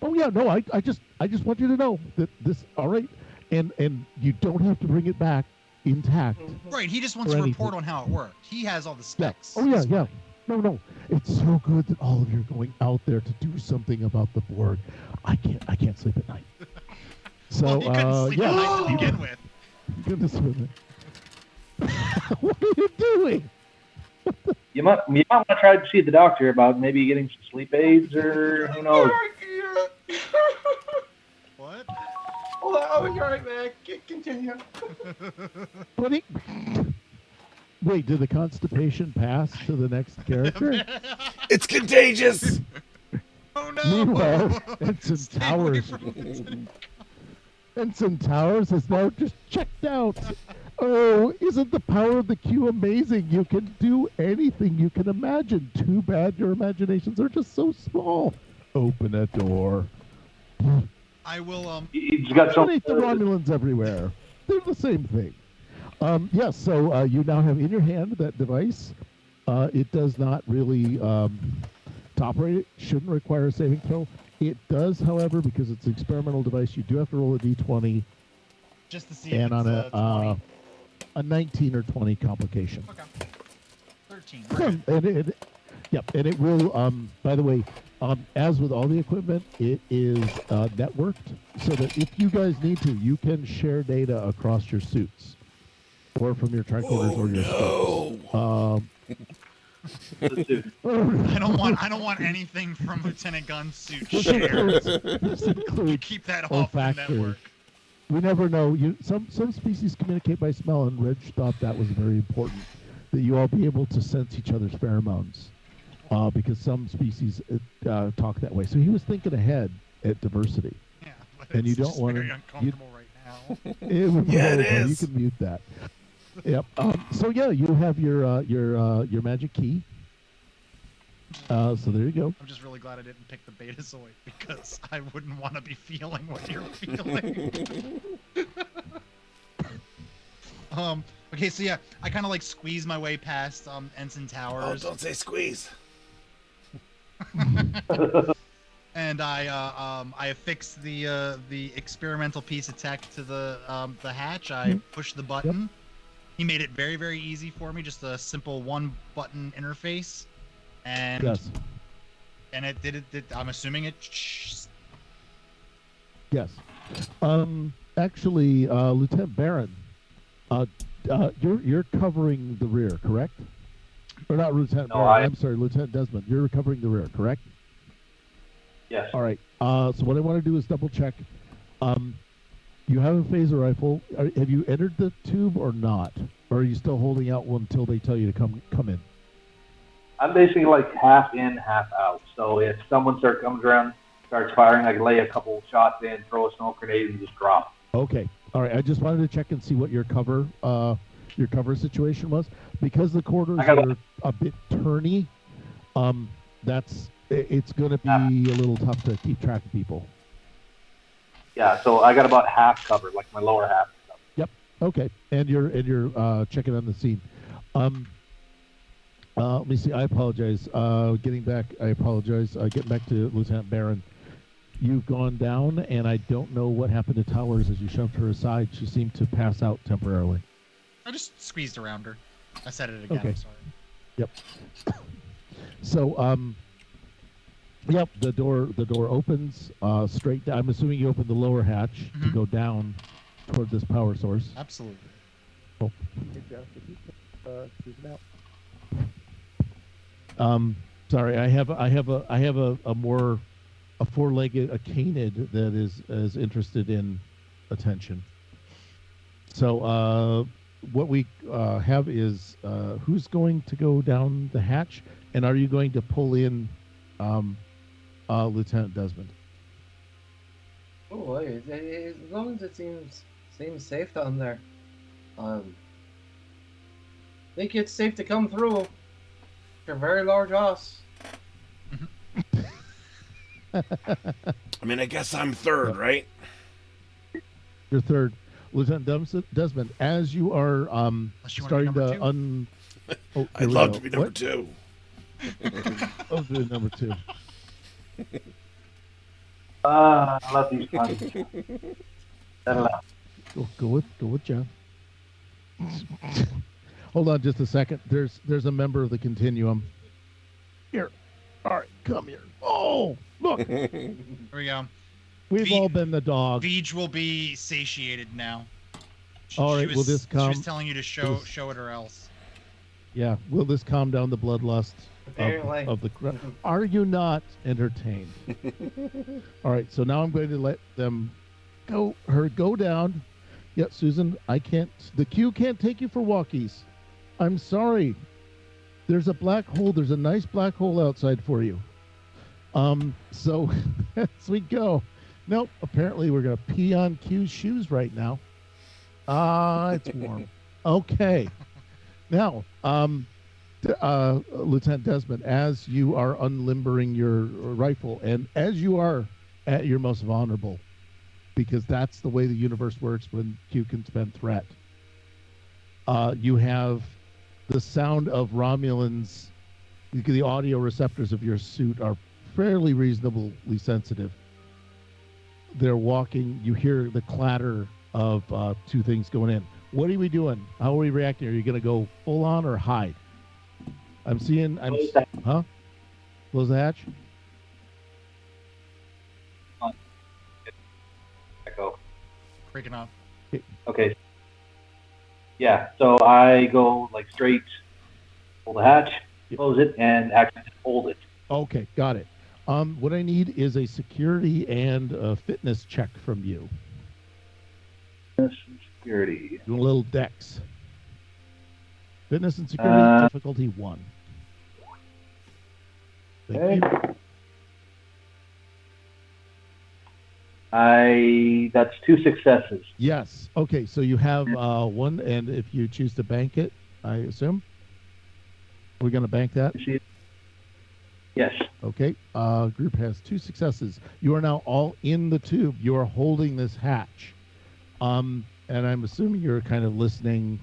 Oh yeah, no, I just want you to know that this all right, and you don't have to bring it back intact. Right, he just wants to report on how it worked. He has all the specs. Yeah. Oh yeah. No, it's so good that all of you are going out there to do something about the Borg. I can't sleep at night. So well, you couldn't sleep at night to begin with. Goodness with it. What are you doing? You might want to try to see the doctor about maybe getting some sleep aids or who knows. What? Oh, you're right, man. Continue. Wait, did the constipation pass to the next character? It's contagious! Oh no! Meanwhile, Ensign Towers has now just checked out. Oh, isn't the power of the Q amazing? You can do anything you can imagine. Too bad your imaginations are just so small. Open a door. I will, He's got some... the Romulans everywhere. They're the same thing. Yes, so you now have in your hand that device. It does not really, to operate it, shouldn't require a saving throw. It does, however, because it's an experimental device, you do have to roll a d20. Just to see and if on it's a 19 or 20 complication. Okay. 13. Right. And it will, by the way, as with all the equipment, it is networked, so that if you guys need to, you can share data across your suits, or from your tricorders or your scopes. I don't want anything from Lieutenant Gunn's suit shared. Keep that off the network. We never know. Some species communicate by smell, and Reg thought that was very important. that you all be able to sense each other's pheromones, because some species talk that way. So he was thinking ahead at diversity. Yeah, but And you it's don't just want very to- uncomfortable right now. It would be Yeah, it horrible. You is. can mute that. Yep. So yeah, you have your magic key. So there you go. I'm just really glad I didn't pick the Betazoid because I wouldn't want to be feeling what you're feeling. Okay, so yeah, I kind of like squeeze my way past Ensign Oh, Towers, don't say squeeze. and I affix the experimental piece of tech to the hatch. I push the button. He made it very, very easy for me, just a simple one button interface, and Yes. and it did it. I'm assuming it. Yes. Actually, Lieutenant Baron, you're covering the rear, correct? Or not, Lieutenant No, Baron. I'm sorry, Lieutenant Desmond. You're covering the rear, correct? Yes. All right. So what I want to do is double check. You have a phaser rifle. Have you entered the tube or not? Or are you still holding out one until they tell you to come in? I'm basically like half in, half out. So if someone comes around, starts firing, I can lay a couple shots in, throw a smoke grenade, and just drop. Okay. All right. I just wanted to check and see what your cover situation was, because the corridors are a bit turny. It's going to be a little tough to keep track of people. Yeah. So I got about half covered, like my lower half. Yep. Okay. And you're checking on the scene. Let me see. I apologize. Getting back. I apologize. Getting back to Lieutenant Baron. You've gone down, and I don't know what happened to Towers as you shoved her aside. She seemed to pass out temporarily. I just squeezed around her. I said it again. Okay. I'm sorry. Yep. So, yep. The door opens straight down. I'm assuming you opened the lower hatch to go down toward this power source. Absolutely. Oh. Sorry. I have a four-legged canid that is interested in attention. So what we have is who's going to go down the hatch, and are you going to pull in Lieutenant Desmond? Oh, as long as it seems safe down there. Think it's safe to come through. You're a very large house. I mean, I guess I'm third, right? You're third. Lieutenant Desmond, as you are Unless you wanna be starting to number Oh, I'd love to be number two. Oh, do number two. I love these puns. Go with Jeff. Hold on just a second. There's a member of the continuum. Here. All right, come here. Oh, look. There we go. We've all been the dog. Veej will be satiated now. All right, will this She calm? was telling you to show it or else. Yeah, will this calm down the bloodlust Apparently. of the crowd? Are you not entertained? All right, so now I'm going to let them go down. Yeah, Susan, I can't. The queue can't take you for walkies. I'm sorry. There's a black hole. There's a nice black hole outside for you. So as we go. Nope. Apparently we're gonna pee on Q's shoes right now. It's warm. Okay. Now, Lieutenant Desmond, as you are unlimbering your rifle, and as you are at your most vulnerable, because that's the way the universe works when Q can spend threat. You have the sound of Romulans. The audio receptors of your suit are fairly reasonably sensitive. They're walking. You hear the clatter of two things going in. What are we doing? How are we reacting? Are you going to go full on or hide? Close the hatch? Echo. Breaking up. Okay. Yeah, so I go like straight, pull the hatch, close it, and actually hold it. Okay, got it. What I need is a security and a fitness check from you. Security. Do a little dex. Fitness and security, difficulty 1. Thank Okay. you. That's 2 successes. Yes. Okay, so you have 1, and if you choose to bank it, I assume? We're going to bank that? Yes. Okay. Group has 2 successes. You are now all in the tube. You are holding this hatch. And I'm assuming you're kind of listening,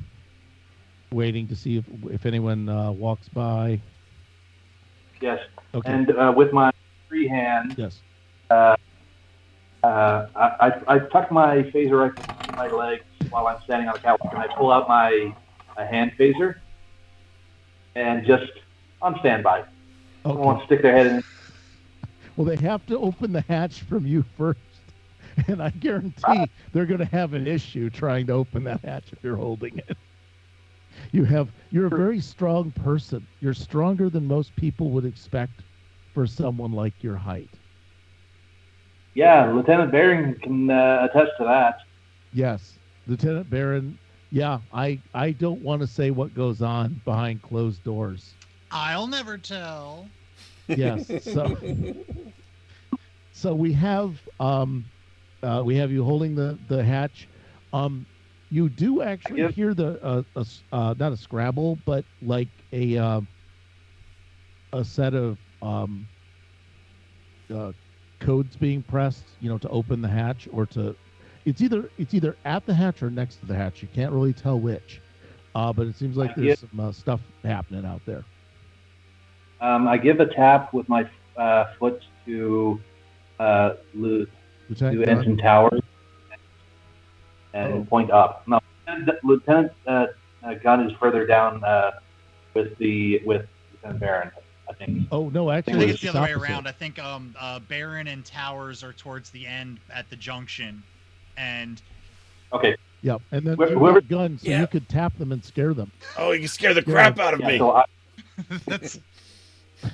waiting to see if anyone walks by. Yes. Okay. And with my free hand, Yes. I tuck my phaser rifle between my legs while I'm standing on the catwalk, and I pull out my hand phaser and just on standby. Okay. I won't stick their head in. Well, they have to open the hatch from you first. And I guarantee they're going to have an issue trying to open that hatch if you're holding it. You're a very strong person. You're stronger than most people would expect for someone like your height. Yeah, Lieutenant Baring can attest to that. Yes, Lieutenant Baron. Yeah, I don't want to say what goes on behind closed doors. I'll never tell. Yes. So we have you holding the hatch. You do actually hear the not a Scrabble, but like a set of codes being pressed, to open the hatch or to. It's either at the hatch or next to the hatch. You can't really tell which, but it seems like there's some stuff happening out there. I give a tap with my foot to Ensign Towers and point up. No, Lieutenant Gunn is further down with Lieutenant Baron, I think. Oh no, actually, I think it's the other way around. I think Baron and Towers are towards the end at the junction, and okay. Yep, and then whoever guns, so you could tap them and scare them. Oh, you can scare the crap out of me. So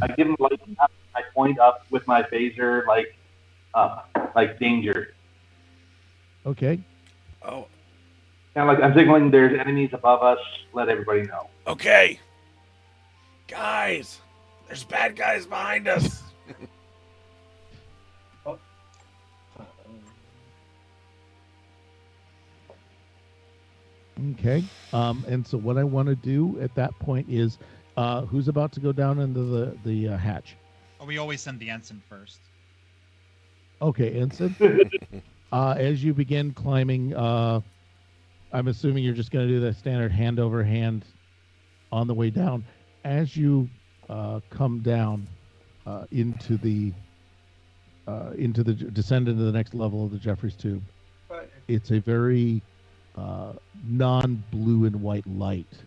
I give him I point up with my phaser, like danger. Okay. Oh. Kind of like I'm signaling there's enemies above us. Let everybody know. Okay. Guys, there's bad guys behind us. Okay. And so what I want to do at that point is, who's about to go down into the hatch? Oh, we always send the ensign first. Okay, ensign. As you begin climbing, I'm assuming you're just going to do the standard hand over hand on the way down. As you come down into the descend into the next level of the Jeffries tube, Right. it's a very non-blue and white light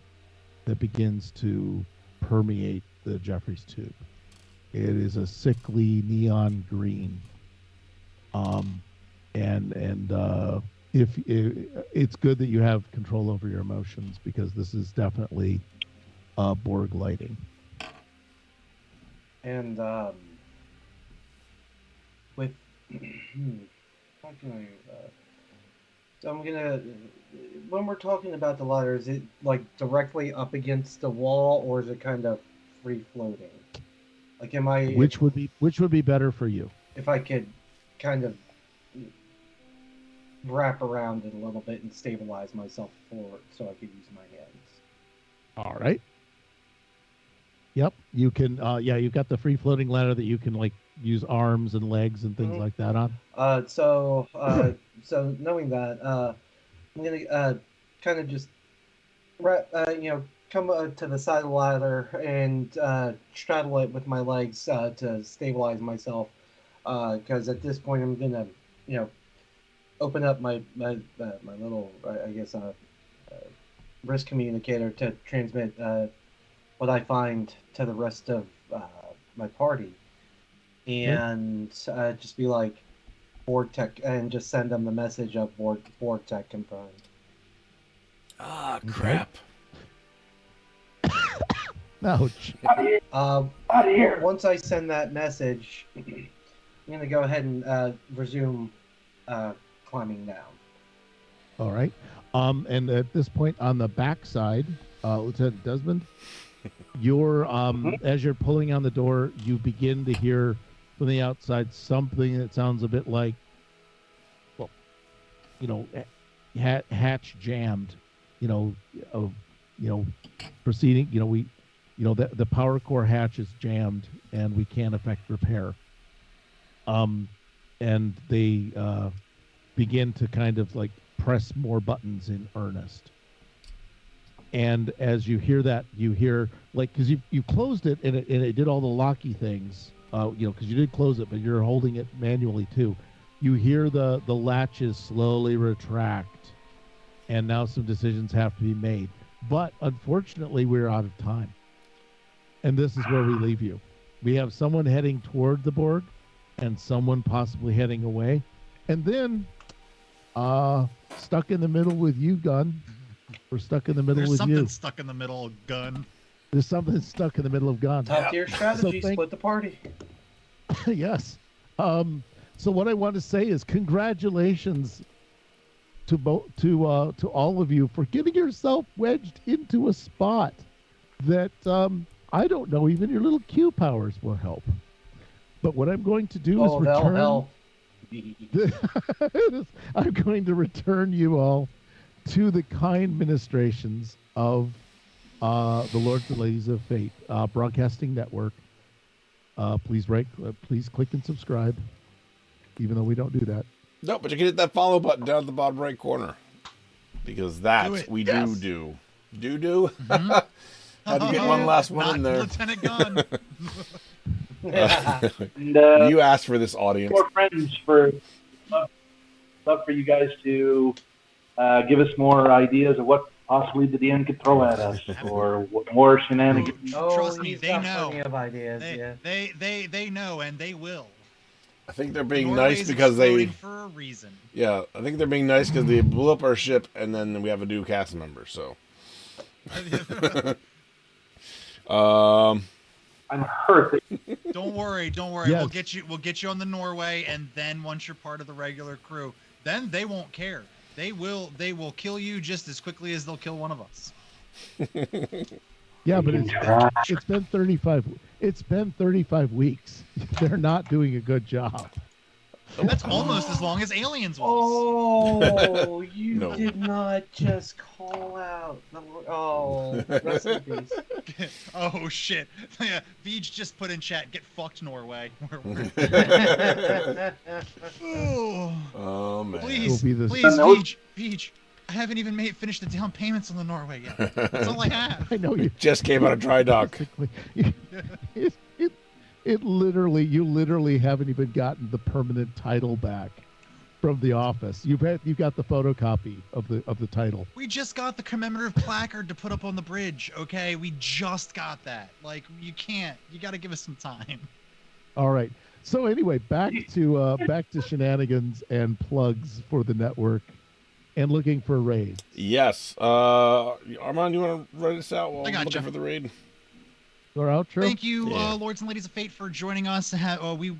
that begins to permeate the Jeffries tube. It is a sickly neon green. If it's good that you have control over your emotions, because this is definitely Borg lighting. And with how can I? So I'm gonna. When we're talking about the ladder, is it like directly up against the wall, or is it kind of free floating? Like, am I? Which would be better for you? If I could kind of wrap around it a little bit and stabilize myself forward, so I could use my hands. All right. Yep, you can. You've got the free floating ladder that you can like use arms and legs and things like that on. So knowing that, I'm gonna kind of just come to the side of the ladder and straddle it with my legs to stabilize myself. Because at this point, I'm gonna open up my little wrist communicator to transmit what I find to the rest of my party, and just be like Borg Tech, and just send them the message of Borg Tech confirmed. Ah, crap. Ouch. Out of here. Once I send that message, I'm gonna go ahead and resume climbing down. All right. And at this point on the back side, Lieutenant Desmond, you're as you're pulling on the door, you begin to hear from the outside something that sounds a bit like, well, you know, hatch jammed, you know, of, you know, proceeding, you know, the power core hatch is jammed and we can't effect repair. And they begin to kind of like press more buttons in earnest. And as you hear that, you hear like, because you closed it and it did all the locky things, you know, because you did close it, but you're holding it manually too. You hear the latches slowly retract, and now some decisions have to be made. But unfortunately, we're out of time, and this is where we leave you. We have someone heading toward the Borg, and someone possibly heading away, and then stuck in the middle with you, Gun. We're stuck in the middle There's with something you. stuck in the middle, Gun. There's something stuck in the middle of Gun. Top tier strategy, split the party. Yes. So what I want to say is congratulations to all of you for getting yourself wedged into a spot that I don't know, even your little Q powers will help. But what I'm going to do is return. Hell. I'm going to return you all to the kind ministrations of the Lords and Ladies of Fate Broadcasting Network. Please click and subscribe, even though we don't do that. No, but you can hit that follow button down at the bottom right corner, because that's we do. Do. Mm-hmm. Had to get one last one in there. Lieutenant Gun. And You asked for this, audience. more friends for love for you guys to give us more ideas of what possibly the DM could throw at us, or what more shenanigans. Trust me, he's they got know. plenty of ideas. They know, and they will. I think they're being Norway's nice because they. exploding for a reason. Yeah, I think they're being nice because they blew up our ship, and then we have a new cast member. So. I'm hurt. Don't worry. Yes. We'll get you on the Norway, and then once you're part of the regular crew, then they won't care. They will kill you just as quickly as they'll kill one of us. Yeah, but it's been 35. It's been 35 weeks. They're not doing a good job. That's almost as long as Aliens was. Oh, you No. did not just call out. Rest in peace. Oh shit! Yeah, Veej just put in chat. Get fucked, Norway. Oh man. Please, Will be the- Veej. I haven't even finished the down payments on the Norway yet. That's all I have. I know you. Just came out of dry dock. It literally, you literally haven't even gotten the permanent title back from the office. You've got the photocopy of the title. We just got the commemorative placard to put up on the bridge. Okay, we just got that. Like, you can't. You got to give us some time. All right. So anyway, back to shenanigans and plugs for the network, and looking for raids. Yes. Armand, you want to write us out while I we're gotcha. looking for the raid? Or outro. Thank you, Yeah. Lords and Ladies of Fate, for joining us. We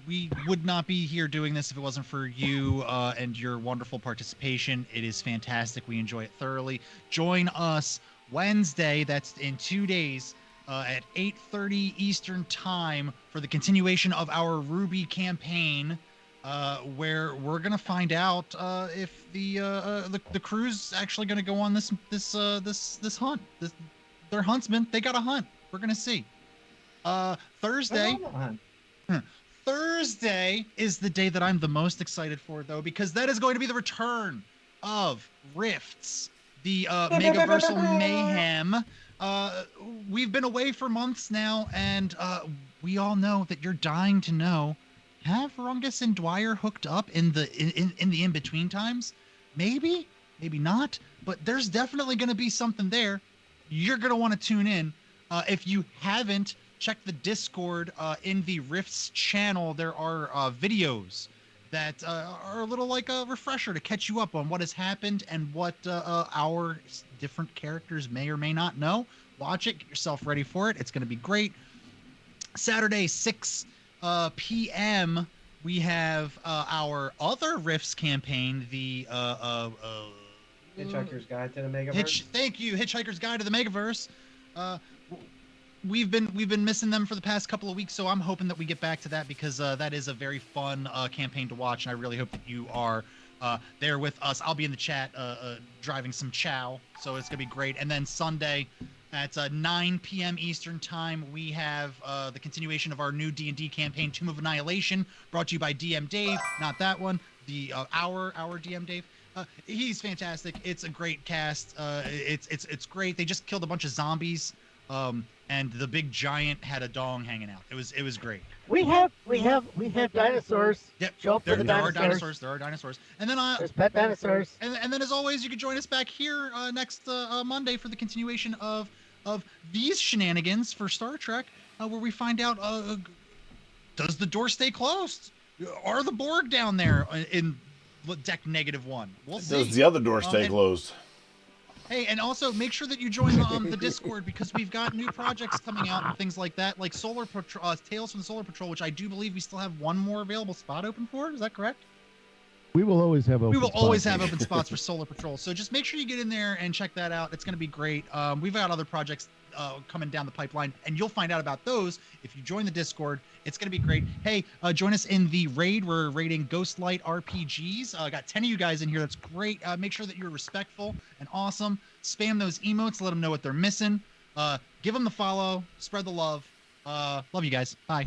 would not be here doing this if it wasn't for you and your wonderful participation. It is fantastic. We enjoy it thoroughly. Join us Wednesday, that's in 2 days, at 8:30 Eastern Time for the continuation of our Ruby campaign, where we're gonna find out if the crew's actually gonna go on this hunt. They're huntsmen. They got to hunt. We're gonna see. Thursday is the day that I'm the most excited for, though, because that is going to be the return of Rifts, the Megaversal Mayhem. We've been away for months now, and we all know that you're dying to know, have Rungus and Dwyer hooked up in the in-between times? Maybe not, but there's definitely going to be something there. You're going to want to tune in. If you haven't, check the Discord in the Rifts channel. There are videos that are a little like a refresher to catch you up on what has happened and what our different characters may or may not know. Watch it. Get yourself ready for it. It's going to be great. Saturday, 6 p.m., we have our other Rifts campaign, the Hitchhiker's Guide to the Megaverse. Thank you, Hitchhiker's Guide to the Megaverse. We've been missing them for the past couple of weeks, so I'm hoping that we get back to that because that is a very fun campaign to watch, and I really hope that you are there with us. I'll be in the chat driving some chow, so it's gonna be great. And then Sunday at 9 p.m. Eastern time, we have the continuation of our new D&D campaign, Tomb of Annihilation, brought to you by DM Dave. Not that one, the our DM Dave. He's fantastic. It's a great cast. It's great. They just killed a bunch of zombies, and the big giant had a dong hanging out. It was great. We have dinosaurs. Yep. Show up for the There are dinosaurs. dinosaurs. There are dinosaurs. And then There's pet dinosaurs. and then as always, you can join us back here next Monday for the continuation of these shenanigans for Star Trek, where we find out does the door stay closed? Are the Borg down there in deck -1? We'll see. Does the other door stay closed? Hey, and also make sure that you join the Discord because we've got new projects coming out and things like that, like Solar Patrol, Tales from the Solar Patrol, which I do believe we still have one more available spot open for. Is that correct? We will always have open spots. Always have open spots for Solar Patrol. So just make sure you get in there and check that out. It's going to be great. We've got other projects coming down the pipeline, and you'll find out about those if you join the Discord. It's going to be great. Hey, join us in the raid. We're raiding Ghostlight RPGs. Got 10 of you guys in here. That's great. Make sure that you're respectful and awesome. Spam those emotes. Let them know what they're missing. Give them the follow. Spread the love. Love you guys. Bye.